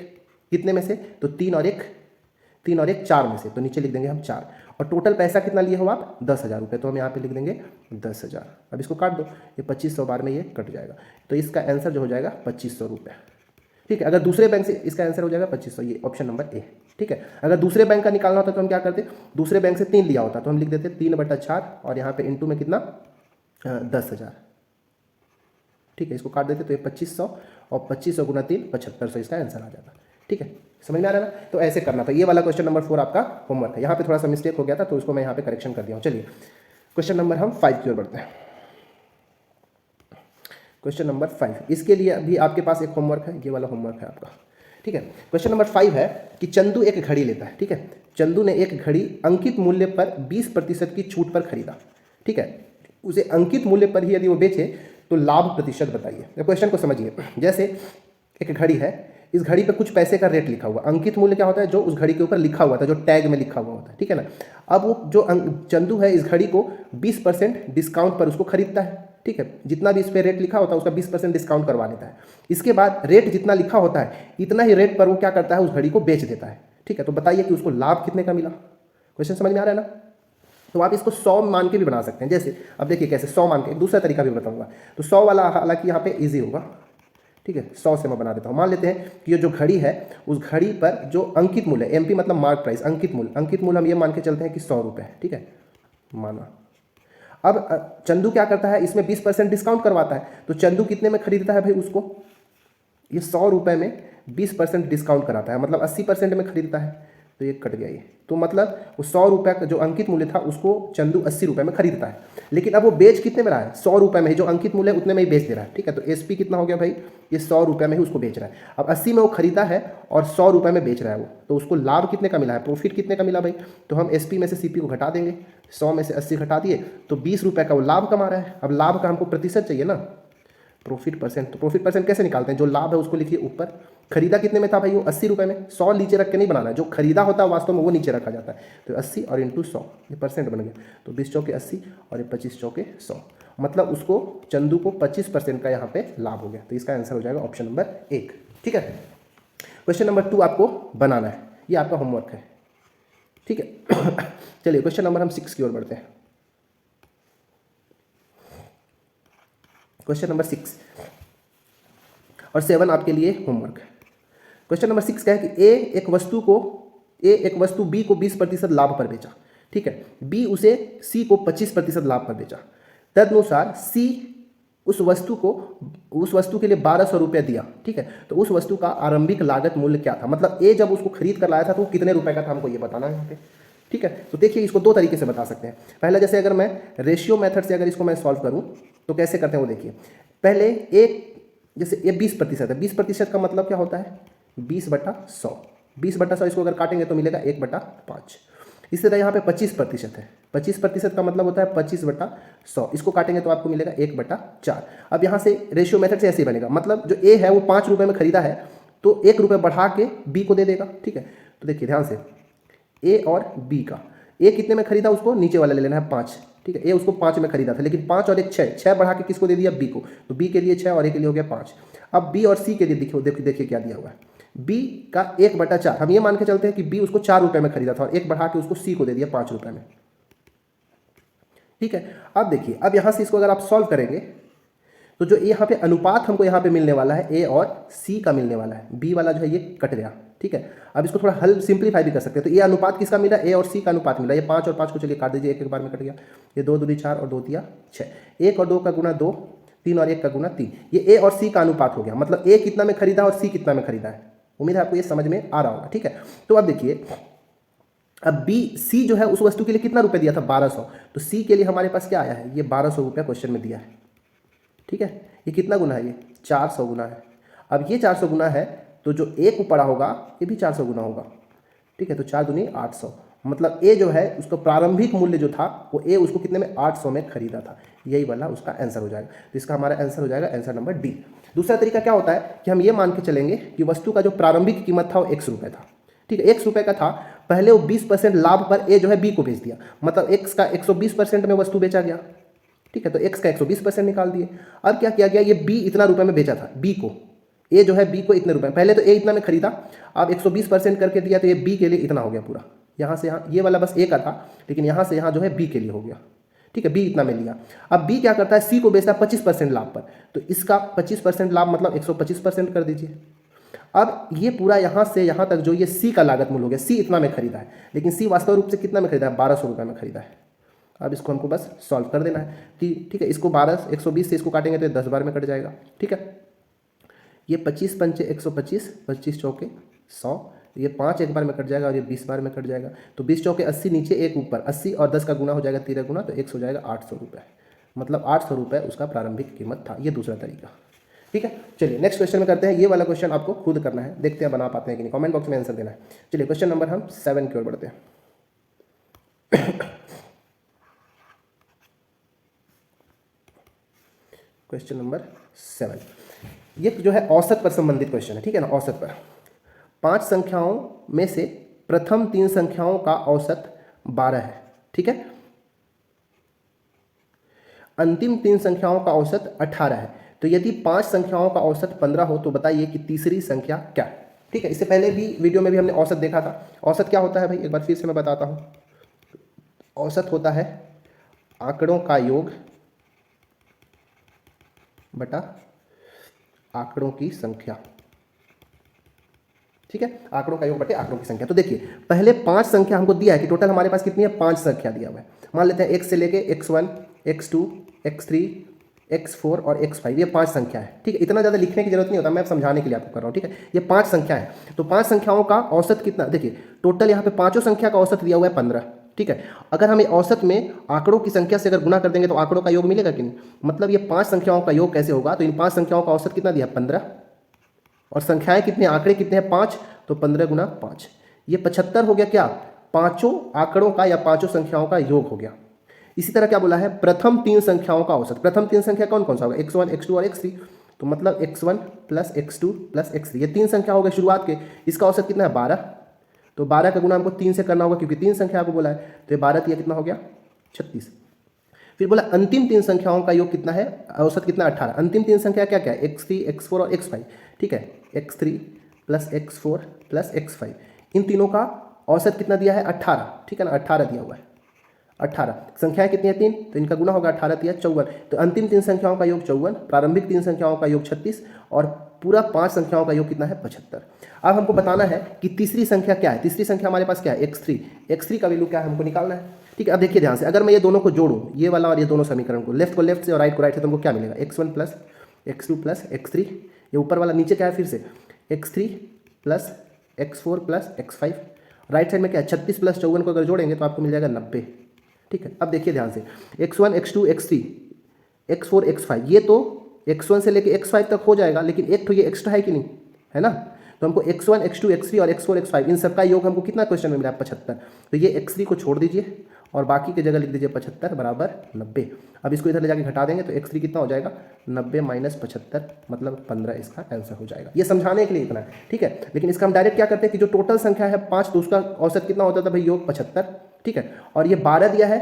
कितने में से, तो 3 और 1 4 में से, तो नीचे लिख देंगे हम 4, और टोटल पैसा कितना लिए हो आप 10,000 रुपये, तो हम यहाँ पे लिख देंगे 10,000। अब इसको काट दो, ये 2500 बार में ये कट जाएगा, तो इसका आंसर जो हो जाएगा 2500 रुपये, ठीक है। अगर दूसरे बैंक से, इसका आंसर हो जाएगा 2500, ये ऑप्शन नंबर ए। ठीक है। अगर दूसरे बैंक का निकालना होता तो हम क्या करते, दूसरे बैंक से 3 लिया होता तो हम लिख देते 3/4 और यहाँ पे इंटू में कितना 10,000। ठीक है, इसको काट देते तो ये 2500 और 2500 गुना 3 7500 इसका आंसर आ जाता। ठीक है, समझ में आ रहा है ना। तो ऐसे करना था। ये वाला क्वेश्चन नंबर 4 आपका होमवर्क है। यहाँ पे थोड़ा सा मिस्टेक हो गया था तो उसको मैं यहाँ पे करेक्शन कर दिया हूँ। चलिए क्वेश्चन नंबर हम 5 की ओर बढ़ते हैं। क्वेश्चन नंबर 5, इसके लिए अभी आपके पास एक होमवर्क है, ये वाला होमवर्क है आपका। ठीक है। क्वेश्चन नंबर 5 है कि चंदू एक घड़ी लेता है। ठीक है, चंदू ने एक घड़ी अंकित मूल्य पर 20% की छूट पर खरीदा। ठीक है, उसे अंकित मूल्य पर ही यदि वो बेचे तो लाभ प्रतिशत बताइए। क्वेश्चन को समझिए, जैसे एक घड़ी है, इस घड़ी पे कुछ पैसे का रेट लिखा हुआ। अंकित मूल्य क्या होता है, जो उस घड़ी के ऊपर लिखा हुआ था, जो टैग में लिखा हुआ होता है। ठीक है ना। अब वो जो चंदू है इस घड़ी को 20% डिस्काउंट पर उसको खरीदता है। ठीक है, जितना भी इस पे रेट लिखा होता है उसका 20% डिस्काउंट करवा लेता है। इसके बाद रेट जितना लिखा होता है इतना ही रेट पर वो क्या करता है, उस घड़ी को बेच देता है। ठीक है, तो बताइए कि उसको लाभ कितने का मिला। क्वेश्चन समझ में आ रहा है ना। तो आप इसको 100 मान के भी बना सकते हैं। जैसे अब देखिए कैसे 100 मान के, एक दूसरा तरीका भी बताऊंगा। तो 100 वाला हालांकि यहाँ पे ईजी होगा। ठीक है, 100 से मैं बना देता हूँ। मान लेते हैं कि ये जो घड़ी है उस घड़ी पर जो अंकित मूल्य, एमपी मतलब मार्क प्राइस, अंकित मूल्य हम ये मान के चलते हैं कि 100 रुपये है। ठीक है, माना। अब चंदू क्या करता है, इसमें 20% डिस्काउंट करवाता है। तो चंदू कितने में खरीदता है भाई उसको, ये 100 रुपये में 20% डिस्काउंट कराता है, मतलब 80% में खरीदता है। तो ये कट गया ये, तो मतलब वो 100 रुपये का जो अंकित मूल्य था उसको चंदू 80 रुपये में खरीदता है। लेकिन अब वो बेच कितने में रहा है, 100 रुपये में ही, जो अंकित मूल्य है उतने में ही बेच दे रहा है। ठीक है, तो एसपी कितना हो गया भाई, ये 100 रुपये में ही उसको बेच रहा है। अब 80 में वो खरीदा है और 100 रुपये में बेच रहा है वो, तो उसको लाभ कितने का मिला है, प्रॉफिट कितने का मिला भाई। तो हम एसपी में से सीपी को घटा देंगे, 100 में से 80 घटा दिए तो 20 रुपये का वो लाभ कमा रहा है। अब लाभ का हमको प्रतिशत चाहिए ना, प्रॉफिट परसेंट। तो प्रॉफिट परसेंट कैसे निकालते हैं, जो लाभ है उसको लिखिए ऊपर। खरीदा कितने में था भाई, वो 80 रुपये में। 100 नीचे रख के नहीं बनाना है, जो खरीदा होता है वास्तव में वो नीचे रखा जाता है। तो 80 और इंटू 100, ये परसेंट बन गया। तो 20 चौके 80 और ये 25 चौके 100, मतलब उसको चंदू को 25% का यहाँ पे लाभ हो गया। तो इसका आंसर हो जाएगा ऑप्शन नंबर 1। ठीक है, क्वेश्चन नंबर 2 आपको बनाना है, ये आपका होमवर्क है। ठीक है चलिए क्वेश्चन नंबर हम 6 की ओर बढ़ते हैं। क्वेश्चन नंबर 6 और 7 आपके लिए होमवर्क है। क्वेश्चन नंबर 6 क्या है कि ए एक वस्तु बी को 20% लाभ पर बेचा। ठीक है, बी उसे सी को 25% लाभ पर बेचा। तदनुसार सी उस वस्तु के लिए 1200 रुपये दिया। ठीक है, तो उस वस्तु का आरंभिक लागत मूल्य क्या था, मतलब ए जब उसको खरीद कर लाया था तो वो कितने रुपए का था, हमको ये बताना है यहाँ पे। ठीक है, तो देखिए इसको 2 तरीके से बता सकते हैं। पहला, जैसे अगर मैं रेशियो मेथड से अगर इसको मैं सॉल्व करूँ तो कैसे करते हैं वो देखिए। पहले एक, जैसे ये 20% है, 20% का मतलब क्या होता है 20/100। 20/100 इसको अगर काटेंगे तो मिलेगा 1/5। इसी तरह यहाँ पे 25% है, 25% का मतलब होता है 25/100। इसको काटेंगे तो आपको मिलेगा 1/4। अब यहाँ से रेशियो मेथड से ऐसे ही बनेगा, मतलब जो ए है वो 5 रुपये में खरीदा है तो 1 रुपये बढ़ा के बी को दे देगा। ठीक है, तो देखिए ध्यान से, ए और बी का, ए कितने में खरीदा उसको, नीचे वाला ले लेना है 5। ठीक है, ए उसको 5 में खरीदा था, लेकिन 5 और 1 6 बढ़ा के किसको दे दिया, बी को। तो बी के लिए 6 और ए के लिए हो गया 5। अब बी और सी के लिए देखिए क्या दिया हुआ है, बी का 1/4। हम ये मान के चलते हैं कि बी उसको 4 रुपये में खरीदा था और 1 बढ़ा के उसको सी को दे दिया 5 रुपये में। ठीक है, अब देखिए, अब यहाँ से इसको अगर आप सॉल्व करेंगे तो जो यहाँ पे अनुपात हमको यहाँ पे मिलने वाला है ए और सी का मिलने वाला है, बी वाला जो है ये कट गया। ठीक है, अब इसको थोड़ा हल सिंप्लीफाई भी कर सकते हैं। तो ये अनुपात किसका मिला, ए और सी का अनुपात मिला। ये 5 और 5 को चलिए काट दीजिए, एक बार में कट गया। ये 2 दूनी 4 और 2 तिया 6, 1 और 2 का गुना 2, 3 और 1 का गुना 3। ये ए और सी का अनुपात हो गया, मतलब ए कितना में खरीदा और सी कितना में खरीदा है। उम्मीद है आपको ये समझ में आ रहा होगा। ठीक है, तो अब देखिए, अब बी सी जो है उस वस्तु के लिए कितना रुपये दिया था, 1200। तो सी के लिए हमारे पास क्या आया है, ये 1200 रुपया क्वेश्चन में दिया है। ठीक है, ये कितना गुना है, ये 400 गुना है। अब ये 400 गुना है तो जो ए को पड़ा होगा ये भी 400 गुना होगा। ठीक है, तो 4 दूनी 800, मतलब ए जो है उसका प्रारंभिक मूल्य जो था वो ए उसको कितने में, 800 में खरीदा था। यही वाला उसका आंसर हो जाएगा। तो इसका हमारा आंसर हो जाएगा आंसर नंबर डी। दूसरा तरीका क्या होता है कि हम ये मान के चलेंगे कि वस्तु का जो प्रारंभिक कीमत था वो 100 रुपये था। ठीक है, 100 रुपये का था, पहले वो 20% लाभ पर ए जो है बी को बेच दिया, मतलब एक्स का 120% में वस्तु बेचा गया। ठीक है, तो एक्स का 120% निकाल दिए। अब क्या किया गया, ये बी इतना रुपए में बेचा था बी को, ए जो है बी को इतने रुपए, पहले तो ए इतना में खरीदा, अब 120% करके दिया तो ये बी के लिए इतना हो गया पूरा। यहाँ से यहाँ, ये वाला बस ए का था, लेकिन यहाँ से यहाँ जो है बी के लिए हो गया। ठीक है, बी इतना में लिया। अब बी क्या करता है, सी को बेचता है 25% लाभ पर, तो इसका 25% लाभ मतलब 125% कर दीजिए। अब ये पूरा यहाँ से यहाँ तक जो ये सी का लागत मूल्य हो गया, सी इतना में खरीदा है, लेकिन सी वास्तव रूप से कितना में खरीदा है, 1200 रुपये में खरीदा है। अब इसको हमको बस सॉल्व कर देना है कि ठीक है, इसको 120 से इसको काटेंगे तो ये 10 बार में कट जाएगा। ठीक है, ये 25 पंचे 125, 25 चौके 100, ये 5 एक बार में कट जाएगा और ये 20 बार में कट जाएगा। तो 20 चौके 80, नीचे एक ऊपर 80 और 10 का गुना हो जाएगा 13 गुना, तो 100 हो जाएगा 800 रुपये। मतलब 800 रुपये उसका प्रारंभिक कीमत था। ये दूसरा तरीका। ठीक है, चलिए नेक्स्ट क्वेश्चन में करते हैं। ये वाला क्वेश्चन आपको खुद करना है, देखते हैं बना पाते हैं कि नहीं, कमेंट बॉक्स में आंसर देना है। चलिए क्वेश्चन नंबर हम 7 की ओर बढ़ते हैं। क्वेश्चन नंबर 7, ये जो है औसत पर संबंधित क्वेश्चन है। ठीक है ना, औसत पर 5 संख्याओं में से प्रथम 3 संख्याओं का औसत 12 है। ठीक है, अंतिम 3 संख्याओं का औसत 18 है। तो यदि 5 संख्याओं का औसत 15 हो तो बताइए कि तीसरी संख्या क्या है। ठीक है, इससे पहले भी वीडियो में भी हमने औसत देखा था। औसत क्या होता है भाई, एक बार फिर से मैं बताता हूँ। औसत होता है आंकड़ों का योग बटा आंकड़ों की संख्या। ठीक है, आंकड़ों का योग बटे आंकड़ों की संख्या। तो देखिए पहले 5 संख्या हमको दिया है कि टोटल हमारे पास कितनी है, 5 संख्या दिया हुआ है। मान लेते हैं x से लेके x1, x2, x3, x4 और x5, ये 5 संख्या है। ठीक है, इतना ज़्यादा लिखने की जरूरत नहीं होता, मैं समझाने के लिए आपको कर रहा हूँ। ठीक है, ये 5 संख्या है, तो 5 संख्याओं का औसत कितना, देखिए टोटल यहाँ पे 5 संख्या का औसत दिया हुआ है 15। ठीक है, अगर हमें औसत में आंकड़ों की संख्या से अगर गुना कर देंगे तो आंकड़ों का योग मिलेगा कि नहीं, मतलब ये 5 संख्याओं का योग कैसे होगा, तो इन 5 संख्याओं का औसत कितना दिया, 15, और संख्याएं कितने, आंकड़े कितने हैं, 5, तो 15 गुना 5, ये 75 हो गया। क्या, पांचों आंकड़ों का या पांचों संख्याओं का योग हो गया। इसी तरह क्या बोला है, प्रथम 3 संख्याओं का औसत। प्रथम 3 संख्या कौन कौन सा होगा, x1, x2 और x3, तो मतलब x1 plus x2 plus x3, ये 3 संख्या हो गए शुरुआत के। इसका औसत कितना है, 12, तो 12 का गुना हमको 3 से करना होगा क्योंकि 3 संख्या को बोला है, तो ये 12 कितना हो गया, 36। फिर बोला अंतिम 3 संख्याओं का योग कितना है, औसत कितना, 18। अंतिम 3 संख्या क्या क्या है, x3, x4 और x5। ठीक है, x3 plus x4 plus x5, इन तीनों का औसत कितना दिया है, 18। ठीक है ना, 18 दिया हुआ है। 18 संख्याएं कितनी है, 3, तो इनका गुना होगा 18 3 54, तो अंतिम 3 संख्याओं का योग 54, प्रारंभिक 3 संख्याओं का योग 36 और पूरा 5 संख्याओं का योग कितना है, 75। अब हमको बताना है कि तीसरी संख्या क्या है। तीसरी संख्या हमारे पास क्या है, x3। x3 का वैल्यू क्या है, हमको निकालना है। ठीक है, अब देखिए ध्यान से, अगर मैं ये दोनों को जोड़ूं, ये वाला और ये दोनों समीकरण को लेफ्ट से और राइट को राइट से, तो हमको क्या मिलेगा, x1 plus x2 plus x3, ये ऊपर वाला नीचे क्या है, फिर से x3 plus x4 plus x5, right side में क्या है, 36 प्लस 54 को अगर जोड़ेंगे तो आपको मिल जाएगा 90। ठीक है, अब देखिए ध्यान से, x1 x2 x3 x4 x5, ये तो x1 से लेके x5 तक हो जाएगा, लेकिन एक तो ये एक्स्ट्रा है कि नहीं, है ना, तो हमको x1 x2 x3 और x4 x5 इन सबका योग हमको कितना क्वेश्चन में मिला, 75। तो ये x3 को छोड़ दीजिए और बाकी की जगह लिख दीजिए 75 बराबर 90। अब इसको इधर ले जाके घटा देंगे तो x3 कितना हो जाएगा, 90 माइनस 75, मतलब 15 इसका आंसर हो जाएगा। ये समझाने के लिए इतना है। ठीक है, लेकिन इसका हम डायरेक्ट क्या करते हैं कि जो टोटल संख्या है 5, तो उसका औसत कितना होता था भाई, योग 75। ठीक है, और ये 12 दिया है,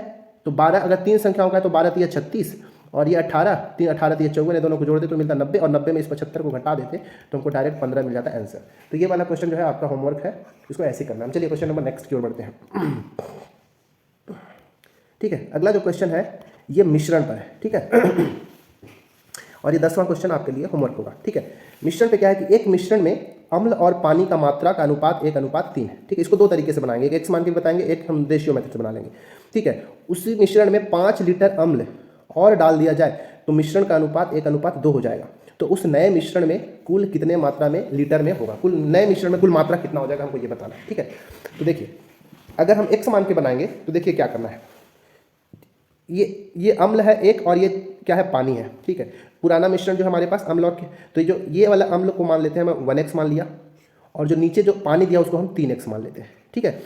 तो 12 अगर 3 संख्याओं का है तो 12 3 36, और ये 18 3 18 3 54, ये दोनों को जोड़ दे तो मिलता 90, और 90 में इस 75 को घटा देते तो हमको डायरेक्ट 15 मिल जाता है आंसर। तो ये वाला क्वेश्चन जो है आपका होमवर्क है, इसको ऐसे करना है। चलिए क्वेश्चन नंबर नेक्स्ट की ओर बढ़ते हैं। ठीक है, अगला जो क्वेश्चन है ये मिश्रण पर है। ठीक है, और ये 10वां क्वेश्चन आपके लिए होमवर्क होगा। ठीक है, मिश्रण पे क्या है कि एक मिश्रण में अम्ल और पानी का मात्रा का अनुपात 1:3 है। ठीक है, इसको 2 तरीके से बनाएंगे, एक एक्स मान के बताएंगे, एक हम रेशियो मेथड से बना लेंगे। ठीक है, उसी मिश्रण में 5 लीटर अम्ल और डाल दिया जाए तो मिश्रण का अनुपात 1:2 हो जाएगा। तो उस नए मिश्रण में कुल कितने मात्रा में लीटर में होगा, कुल नए मिश्रण में कुल मात्रा कितना हो जाएगा, हमको ये बताना है। ठीक है, तो देखिए अगर हम एक्स मान के बनाएंगे तो देखिए क्या करना है, ये अम्ल है एक और ये क्या है, पानी है। ठीक है, पुराना मिश्रण जो हमारे पास अम्ल और तो जो ये वाला अम्ल को मान लेते हैं हम 1x मान लिया, और जो नीचे जो पानी दिया उसको हम 3x मान लेते हैं। ठीक है,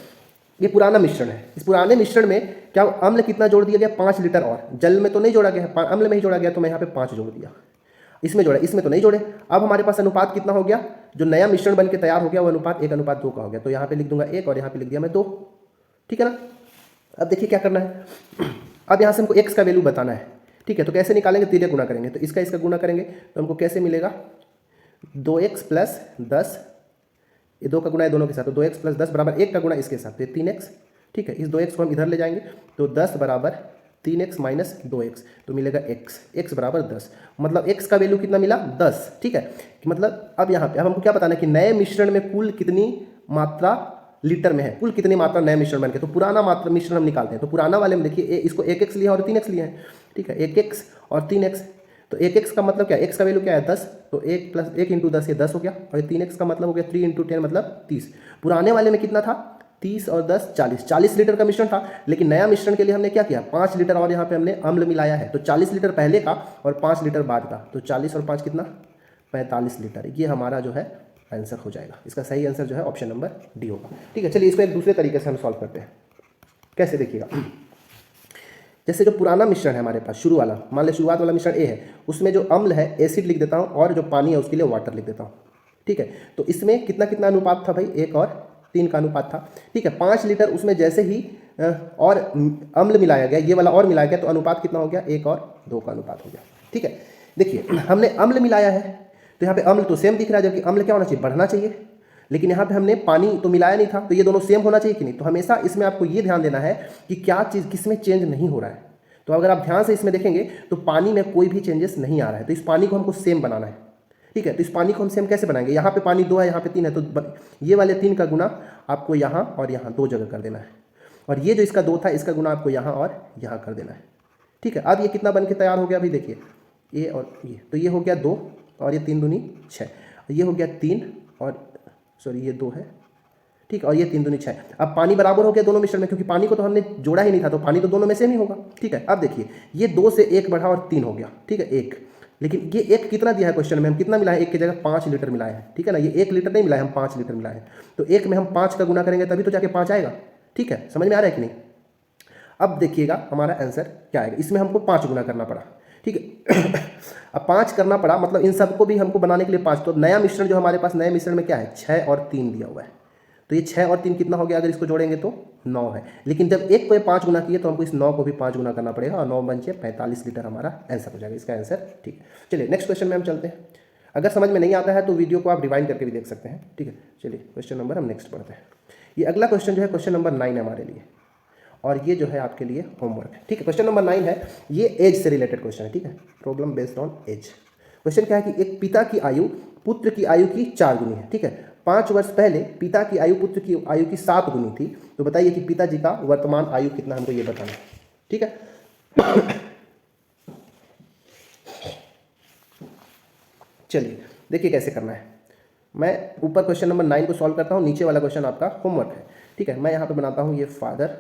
ये पुराना मिश्रण है। इस पुराने मिश्रण में क्या अम्ल कितना जोड़ दिया गया, 5 लीटर, और जल में तो नहीं जोड़ा गया, अम्ल में ही जोड़ा गया, तो मैं यहाँ पे 5 जोड़ दिया। इसमें जोड़ा, इसमें तो नहीं जोड़े। अब हमारे पास अनुपात कितना हो गया, जो नया मिश्रण बन के तैयार हो गया वो अनुपात 1:2 का हो गया। तो यहाँ पे लिख दूंगा 1 और यहाँ पे लिख दिया मैं 2। ठीक है ना, अब देखिए क्या करना है, अब यहाँ से हमको x का वैल्यू बताना है। ठीक है, तो कैसे निकालेंगे, 3 गुना करेंगे, तो इसका गुना करेंगे तो हमको कैसे मिलेगा, 2x प्लस 10, ये 2 का गुना है दोनों के साथ, तो 2x प्लस 10 बराबर 1 का गुना इसके साथ, तो 3x। ठीक है, इस 2x को हम इधर ले जाएंगे तो 10 बराबर 3x माइनस 2x तो मिलेगा x बराबर 10। मतलब x का वैल्यू कितना मिला 10। ठीक है, मतलब अब यहाँ पे अब हमको क्या बताना है कि नए मिश्रण में कुल कितनी मात्रा लीटर में है, कुल कितनी मात्रा नए मिश्रण बन के। तो पुराना मात्रा मिश्रण हम निकालते हैं। तो पुराना वाले में देखिए इसको 1x लिया और 3x लिया है। ठीक है, 1x और 3x। तो 1x का मतलब क्या है, x का वैल्यू क्या है 10, तो 1 प्लस 1 इंटू 10 ये 10 हो गया। और 3x का मतलब हो गया 3 इंटू 10 मतलब 30। पुराने वाले में कितना था 30 और 10 40 लीटर का मिश्रण था। लेकिन नया मिश्रण के लिए हमने क्या किया 5 लीटर और यहाँ पे हमने अम्ल मिलाया है। तो 40 लीटर पहले का और 5 लीटर बाद का, तो 40 और 5 कितना 45 लीटर। ये हमारा जो है आंसर हो जाएगा। इसका सही आंसर जो है ऑप्शन नंबर डी होगा। ठीक है, चलिए इसको एक दूसरे तरीके से हम सॉल्व करते हैं। कैसे देखिएगा, जैसे जो पुराना मिश्रण है हमारे पास शुरू वाला, मान लो शुरुआत वाला मिश्रण ए है, उसमें जो अम्ल है एसिड लिख देता हूँ और जो पानी है उसके लिए वाटर लिख देता हूँ। ठीक है, तो इसमें कितना कितना अनुपात था भाई 1 और 3 का अनुपात था। ठीक है, 5 लीटर उसमें जैसे ही और अम्ल मिलाया गया, ये वाला और मिलाया गया, तो अनुपात कितना हो गया 1 और 2 का अनुपात हो गया। ठीक है, देखिए हमने अम्ल मिलाया है तो यहाँ पे अम्ल तो सेम दिख रहा है, जबकि अम्ल क्या होना चाहिए बढ़ना चाहिए। लेकिन यहाँ पे हमने पानी तो मिलाया नहीं था, तो ये दोनों सेम होना चाहिए कि नहीं। तो हमेशा इसमें आपको ये ध्यान देना है कि क्या चीज़ किस में चेंज नहीं हो रहा है। तो अगर आप ध्यान से इसमें देखेंगे तो पानी में कोई भी चेंजेस नहीं आ रहा है। तो इस पानी को हमको सेम बनाना है। ठीक है, तो इस पानी को हम सेम कैसे बनाएंगे, यहाँ पे पानी 2 है, यहाँ पे 3 है, तो ये वाले 3 का गुना आपको यहाँ और यहाँ 2 जगह कर देना है। और ये जो इसका 2 था इसका गुना आपको यहाँ और यहाँ कर देना है। ठीक है, अब ये कितना बन के तैयार हो गया अभी देखिए, ये और ये, तो ये हो गया 2 और ये 3 दूनी 6, ये हो गया 3 और सॉरी ये 2 है। ठीक, और ये 3 दूनी 6। अब पानी बराबर हो गया दोनों मिश्रण में, क्योंकि पानी को तो हमने जोड़ा ही नहीं था, तो पानी तो दोनों में सेम ही होगा। ठीक है, अब देखिए ये 2 से 1 बढ़ा और 3 हो गया। ठीक है, 1, लेकिन ये 1 कितना दिया है क्वेश्चन में, हम कितना मिला है 1 की जगह 5 लीटर मिलाए हैं। ठीक है ना, ये 1 लीटर नहीं मिलाए, हम 5 लीटर मिलाए हैं। तो 1 में हम 5 का गुना करेंगे तभी तो जाके 5 आएगा। ठीक है, समझ में आ रहा है कि नहीं। अब देखिएगा हमारा आंसर क्या आएगा। इसमें हमको 5 गुना करना पड़ा। ठीक है अब 5 करना पड़ा, मतलब इन सबको भी हमको बनाने के लिए 5। तो नया मिश्रण जो हमारे पास नए मिश्रण में क्या है 6 और 3 दिया हुआ है। तो ये 6 और 3 कितना हो गया, अगर इसको जोड़ेंगे तो 9 है। लेकिन जब 1 को 5 गुना किए तो हमको इस 9 को भी 5 गुना करना पड़ेगा और 9 बन के 45 लीटर हमारा आंसर हो जाएगा। इसका आंसर ठीक है। चलिए नेक्स्ट क्वेश्चन में हम चलते हैं। अगर समझ में नहीं आता है तो वीडियो को आप रिवाइंड करके भी देख सकते हैं। ठीक है, चलिए क्वेश्चन नंबर हम नेक्स्ट पढ़ते हैं। ये अगला क्वेश्चन जो है क्वेश्चन नंबर 9 है हमारे लिए, और ये जो है आपके लिए होमवर्क है। ठीक है, क्वेश्चन नंबर 9 है, ये एज से रिलेटेड क्वेश्चन है। ठीक है, problem based on age. Question क्या है कि एक पिता की आयु पुत्र की आयु की 4 गुनी है। ठीक है, 5 वर्ष पहले पिता की आयु पुत्र की आयु की 7 गुनी थी। तो बताइए कि पिताजी का वर्तमान आयु कितना, हमको ये बताना है। ठीक है चलिए देखिए कैसे करना है। मैं ऊपर क्वेश्चन नंबर 9 को सॉल्व करता हूँ, नीचे वाला क्वेश्चन आपका होमवर्क है। ठीक है, मैं यहाँ पे बनाता हूँ ये फादर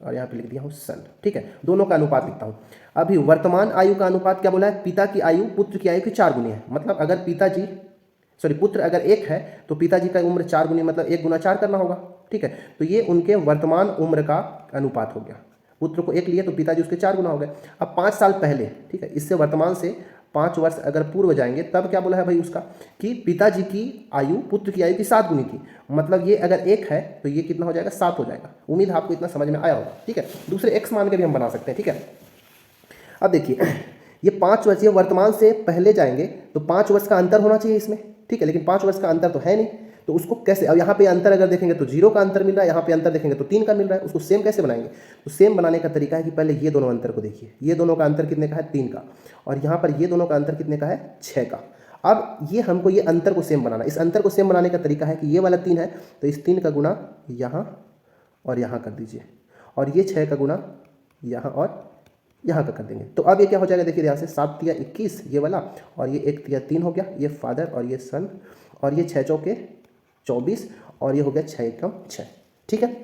और यहाँ पे लिख दिया हूँ सन। ठीक है, दोनों का अनुपात लिखता हूँ। अभी वर्तमान आयु का अनुपात क्या बोला है, पिता की आयु पुत्र की आयु की 4 गुनी है। मतलब अगर पिताजी पुत्र अगर 1 है तो पिताजी का उम्र 4 गुनी, मतलब 1 गुना 4 करना होगा। ठीक है, तो ये उनके वर्तमान उम्र का अनुपात हो गया। पुत्र को 1 लिए तो पिताजी उसके 4 गुना हो गए। अब 5 साल पहले, ठीक है, इससे वर्तमान से 5 वर्ष अगर पूर्व जाएंगे तब क्या बोला है भाई उसका कि पिताजी की आयु पुत्र की आयु की 7 गुनी थी। मतलब ये अगर 1 है तो ये कितना हो जाएगा 7 हो जाएगा। उम्मीद है आपको इतना समझ में आया होगा। ठीक है, दूसरे x मान के भी हम बना सकते हैं। ठीक है, अब देखिए ये 5 वर्ष, ये वर्तमान से पहले जाएंगे तो 5 वर्ष का अंतर होना चाहिए इसमें। ठीक है, लेकिन 5 वर्ष का अंतर तो है नहीं, तो उसको कैसे, अब यहाँ पे अंतर अगर देखेंगे तो 0 का अंतर मिल रहा है, यहाँ पे अंतर देखेंगे तो 3 का मिल रहा है। उसको सेम कैसे बनाएंगे, तो सेम बनाने का तरीका है कि पहले ये दोनों अंतर को देखिए। ये दोनों का अंतर कितने का है 3 का, और यहाँ पर ये दोनों का अंतर कितने का है 6 का। अब ये हमको ये अंतर को सेम बनाना। इस अंतर को सेम बनाने का तरीका है कि ये वाला 3 है तो इस 3 का गुना यहाँ और यहाँ कर दीजिए, और ये 6 का गुना यहाँ और यहाँ का कर देंगे। तो अब ये क्या हो जाएगा, देखिए यहाँ से 7 तिया 21 ये वाला, और ये 1 तिया 3 हो गया, ये फादर और ये सन, और ये 6 चौके 24, और ये हो गया 6 एकम 6। ठीक है,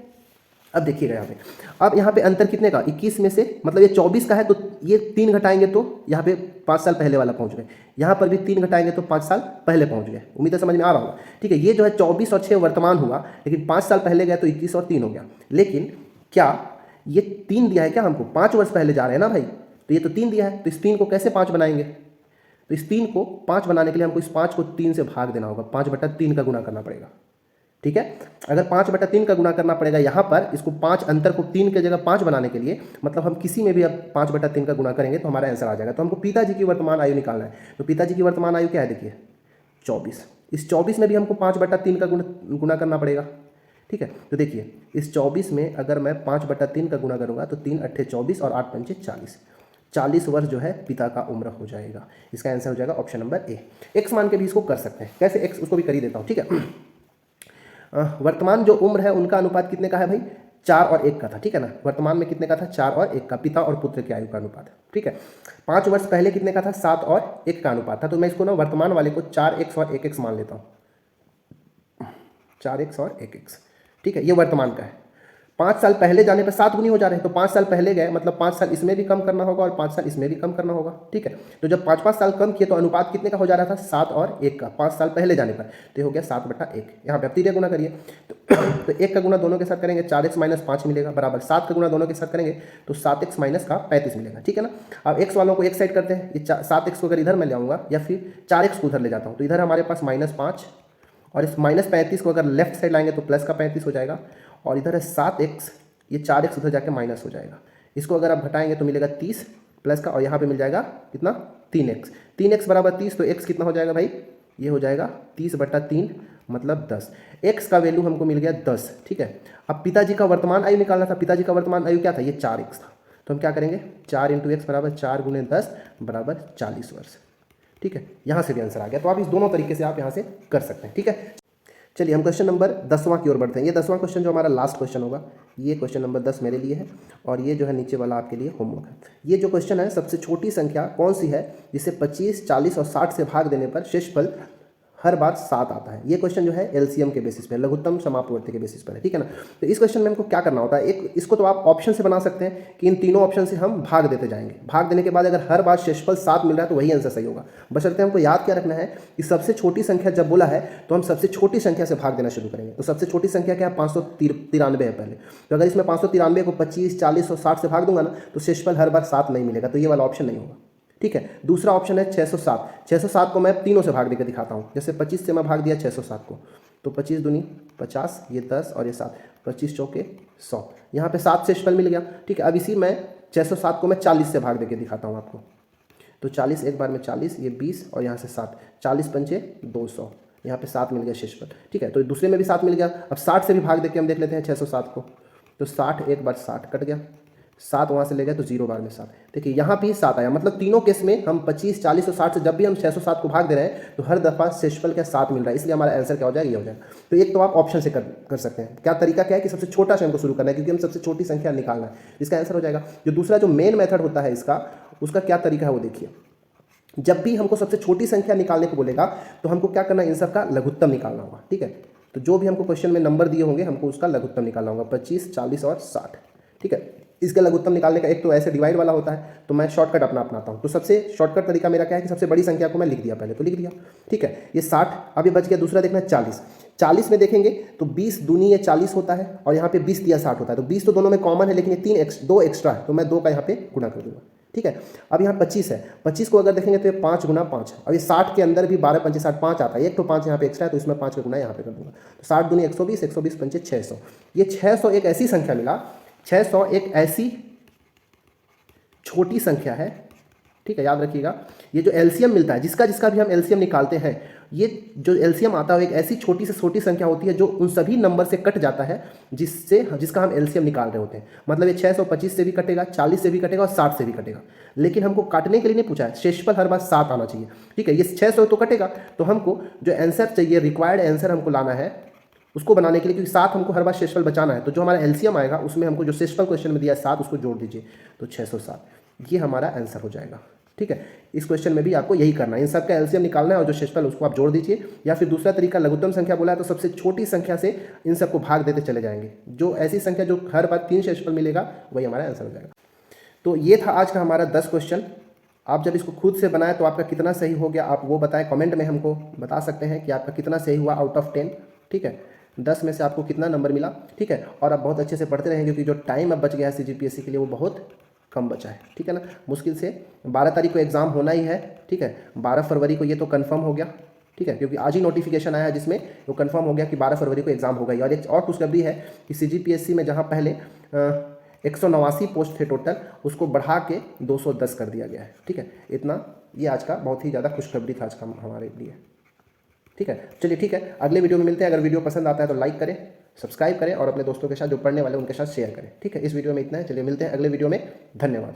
अब देखिएगा यहाँ पे, अब यहाँ पे अंतर कितने का 21 में से, मतलब ये 24 का है तो ये 3 घटाएंगे तो यहाँ पे 5 साल पहले वाला पहुँच गए। यहाँ पर भी 3 घटाएंगे तो 5 साल पहले पहुँच गए। उम्मीद है समझ में आ रहा होगा। ठीक है, ये जो है 24 और 6 वर्तमान हुआ, लेकिन 5 साल पहले गए तो 21 और 3 हो गया। लेकिन क्या ये 3 दिया है क्या हमको, 5 वर्ष पहले जा रहे हैं ना भाई, तो ये तो 3 दिया है, तो इस 3 को कैसे 5 बनाएंगे। तो इस 3 को 5 बनाने के लिए हमको इस 5 को 3 से भाग देना होगा, 5/3 का गुना करना पड़ेगा। ठीक है, अगर 5/3 का गुना करना पड़ेगा यहाँ पर, इसको 5 अंतर को 3 की जगह 5 बनाने के लिए, मतलब हम किसी में भी अब 5/3 का गुना करेंगे तो हमारा आंसर आ जाएगा। तो हमको पिताजी की वर्तमान आयु निकालना है। तो पिताजी की वर्तमान आयु क्या है, देखिए 24। इस 24 में भी हमको 5/3 का गुना करना पड़ेगा। ठीक है। तो देखिए इस 24 में अगर मैं 5/3 का गुणा करूँगा तो 3 अट्ठे 24 और 8 पंचे 40, 40 वर्ष जो है पिता का उम्र हो जाएगा। इसका आंसर हो जाएगा ऑप्शन नंबर ए। एक्स मान के भी इसको कर सकते हैं, कैसे एक्स उसको भी कर ही देता हूँ, ठीक है। वर्तमान जो उम्र है उनका अनुपात कितने का है भाई, 4 और 1 का था, ठीक है ना। वर्तमान में कितने का था, 4 और 1 का, पिता और पुत्र की आयु का अनुपात, ठीक है। 5 वर्ष पहले कितने का था, 7 और 1 का अनुपात था। तो मैं इसको ना वर्तमान वाले को 4x और 1x मान लेता हूँ, 4x और 1x, ठीक है। ये वर्तमान का है। 5 साल पहले जाने पर 7 गुनी हो जा रहे हैं, तो 5 साल पहले गए मतलब 5 साल इसमें भी कम करना होगा और 5 साल इसमें भी कम करना होगा, ठीक है। तो जब 5-5 साल कम किए तो अनुपात कितने का हो जा रहा था, 7 और 1 का, 5 साल पहले जाने पर। तो ये हो गया 7/1। यहाँ पे अब तीसरे गुना करिए तो 1 का गुना दोनों के साथ करेंगे 4x - 5 मिलेगा, बराबर 7 का गुना दोनों के साथ करेंगे तो 7x - का 35 मिलेगा, ठीक है ना। अब x वालों को एक साइड करते हैं, ये 7x को अगर इधर मैं ले आऊँगा या फिर 4x को उधर ले जाता हूँ तो इधर हमारे पास -5 और इस -35 को अगर लेफ्ट साइड लाएंगे तो प्लस का 35 हो जाएगा, और इधर है 7x, ये 4x उधर जाके माइनस हो जाएगा। इसको अगर आप घटाएंगे तो मिलेगा 30 प्लस का, और यहाँ पे मिल जाएगा कितना, 3x। 3x बराबर 30, तो x कितना हो जाएगा भाई, ये हो जाएगा 30/3 मतलब 10। x का वैल्यू हमको मिल गया 10, ठीक है। अब पिताजी का वर्तमान आयु निकालना था, पिताजी का वर्तमान आयु क्या था, ये 4x था। तो हम क्या करेंगे, 4 × x बराबर 4 × 10 बराबर 40 वर्ष, ठीक है। यहाँ से भी आंसर आ गया। तो आप इस दोनों तरीके से आप यहाँ से कर सकते हैं, ठीक है। चलिए हम क्वेश्चन नंबर 10वां की ओर बढ़ते हैं। ये 10वां क्वेश्चन जो हमारा लास्ट क्वेश्चन होगा, ये क्वेश्चन नंबर 10 मेरे लिए है और ये जो है नीचे वाला आपके लिए होमवर्क है। ये जो क्वेश्चन है, सबसे छोटी संख्या कौन सी है जिसे 25, 40 और 60 से भाग देने पर शेषफल हर बार 7 आता है। ये क्वेश्चन जो है एलसीएम के बेसिस पे, लघुत्तम समापवर्ती के बेसिस पर है, ठीक है ना। तो इस क्वेश्चन में हमको क्या करना होता है, एक इसको तो आप ऑप्शन से बना सकते हैं कि इन तीनों ऑप्शन से हम भाग देते जाएंगे। भाग देने के बाद अगर हर बार शेषफल 7 मिल रहा है तो वही आंसर सही होगा। बशर्ते हमको याद क्या रखना है कि सबसे छोटी संख्या जब बोला है तो हम सबसे छोटी संख्या से भाग देना शुरू करेंगे। तो सबसे छोटी संख्या क्या है, 593 है पहले। तो अगर इसमें 593 को 25, 40 और 60 से भाग दूंगा ना तो शेषफल हर बार 7 नहीं मिलेगा, तो ये वाला ऑप्शन नहीं होगा, ठीक है। दूसरा ऑप्शन है 607। 607 को मैं तीनों से भाग देकर दिखाता हूँ। जैसे 25 से मैं भाग दिया 607 को, तो 25 दूनी 50, ये 10 और ये 7, 25 चौके 100, यहाँ पे 7 शेषफल मिल गया, ठीक है। अब इसी में 607 को मैं 40 से भाग देकर दिखाता हूँ आपको। तो 40 एक बार में 40, ये 20 और यहाँ से 7, 40 पंचे 200, यहाँ पे 7 मिल गया शेषफल, ठीक है। तो दूसरे में भी 7 मिल गया। अब 60 से भी भाग देके हम देख लेते हैं 607 को, तो 60 एक बार 60 कट गया, 7 वहाँ से ले गए तो 0 बार में 7। देखिए यहाँ भी 7 आया, मतलब तीनों केस में हम 25, 40 और 60 से जब भी हम 607 को भाग दे रहे हैं तो हर दफा शेषफल क्या 7 मिल रहा है, इसलिए हमारा आंसर क्या हो जाएगा, ये हो जाएगा। तो एक तो आप ऑप्शन से कर सकते हैं। क्या तरीका क्या है कि सबसे छोटा से हमको शुरू करना है, क्योंकि हम सबसे छोटी संख्या निकालना है, इसका आंसर हो जाएगा। जो दूसरा जो मेन मेथड होता है इसका, उसका क्या तरीका है वो देखिए। जब भी हमको सबसे छोटी संख्या निकालने को बोलेगा तो हमको क्या करना है, इन सब का लघुत्तम निकालना होगा, ठीक है। तो जो भी हमको क्वेश्चन में नंबर दिए होंगे हमको उसका लघुत्तम निकालना होगा, 25, 40 और 60, ठीक है। इसका लघुत्तम निकालने का एक तो ऐसे डिवाइड वाला होता है, तो मैं शॉर्टकट अपनाता हूँ। तो सबसे शॉर्टकट तरीका मेरा क्या है कि सबसे बड़ी संख्या को मैं लिख दिया, पहले तो लिख दिया, ठीक है। ये 60, अब ये बच गया। दूसरा देखना 40। 40 में देखेंगे तो 20 दूनी ये 40 होता है और यहाँ पे 20 दिया 60 होता है। तो 20 तो दोनों में कॉमन है, लेकिन ये 2 एक्स्ट्रा है, तो मैं 2 का यहाँ पे गुणा कर दूंगा, ठीक है। अब यहाँ 25 है, 25 को अगर देखेंगे तो ये 5 × 5। अब ये 60 के अंदर भी 12 पंचे 60, 5 आता है, एक तो 5 यहाँ पे एक्स्ट्रा है तो इसमें 5 का गुना यहाँ पे कर दूंगा। तो 60 दूनी 120, 120 पंचे 600। ये 600 एक ऐसी संख्या मिला, 600 एक ऐसी छोटी संख्या है, ठीक है, याद रखिएगा। ये जो एलसीएम मिलता है, जिसका भी हम एलसीएम निकालते हैं, ये जो एलसीएम आता है एक ऐसी छोटी से छोटी संख्या होती है जो उन सभी नंबर से कट जाता है जिसका हम एलसीएम निकाल रहे होते हैं। मतलब ये 625 से भी कटेगा, 40 से भी कटेगा और 60 से भी कटेगा। लेकिन हमको काटने के लिए नहीं पूछा है, शेषफल हर बार 7 आना चाहिए, ठीक है। ये 600 तो कटेगा, तो हमको जो आंसर चाहिए, रिक्वायर्ड आंसर हमको लाना है उसको बनाने के लिए, क्योंकि 7 हमको हर बार शेषफल बचाना है। तो जो हमारा एलसीएम आएगा उसमें हमको जो शेषफल क्वेश्चन में दिया है 7, उसको जोड़ दीजिए, तो 607, ये हमारा आंसर हो जाएगा, ठीक है। इस क्वेश्चन में भी आपको यही करना है, इन सब का एलसीएम निकालना है और जो शेषफल उसको आप जोड़ दीजिए। या फिर दूसरा तरीका, लघुत्तम संख्या बोला है तो सबसे छोटी संख्या से इन सबको भाग देते चले जाएंगे। जो ऐसी संख्या जो हर बार 3 शेषफल मिलेगा वही हमारा आंसर हो जाएगा। तो ये था आज का हमारा 10 क्वेश्चन। आप जब इसको खुद से बनाए तो आपका कितना सही हो गया, आप वो बताएं, कमेंट में हमको बता सकते हैं कि आपका कितना सही हुआ आउट ऑफ 10, ठीक है। 10 में से आपको कितना नंबर मिला, ठीक है। और आप बहुत अच्छे से पढ़ते रहें, क्योंकि जो टाइम अब बच गया है CGPSC के लिए वो बहुत कम बचा है, ठीक है ना। मुश्किल से 12 तारीख को एग्ज़ाम होना ही है, ठीक है। 12 फरवरी को ये तो कंफर्म हो गया, ठीक है, क्योंकि आज ही नोटिफिकेशन आया है जिसमें वो कंफर्म हो गया कि 12 फरवरी को एग्ज़ाम होगा। और एक और खुशखबरी है कि CGPSC में जहाँ पहले 189 पोस्ट थे टोटल, उसको बढ़ा के 210 कर दिया गया है, ठीक है। इतना ये आज का बहुत ही ज़्यादा खुशखबरी था आज का हमारे लिए, ठीक है। चलिए ठीक है, अगले वीडियो में मिलते हैं। अगर वीडियो पसंद आता है तो लाइक करें, सब्सक्राइब करें और अपने दोस्तों के साथ जो पढ़ने वाले हैं उनके साथ शेयर करें। ठीक है, इस वीडियो में इतना है। चलिए मिलते हैं अगले वीडियो में। धन्यवाद।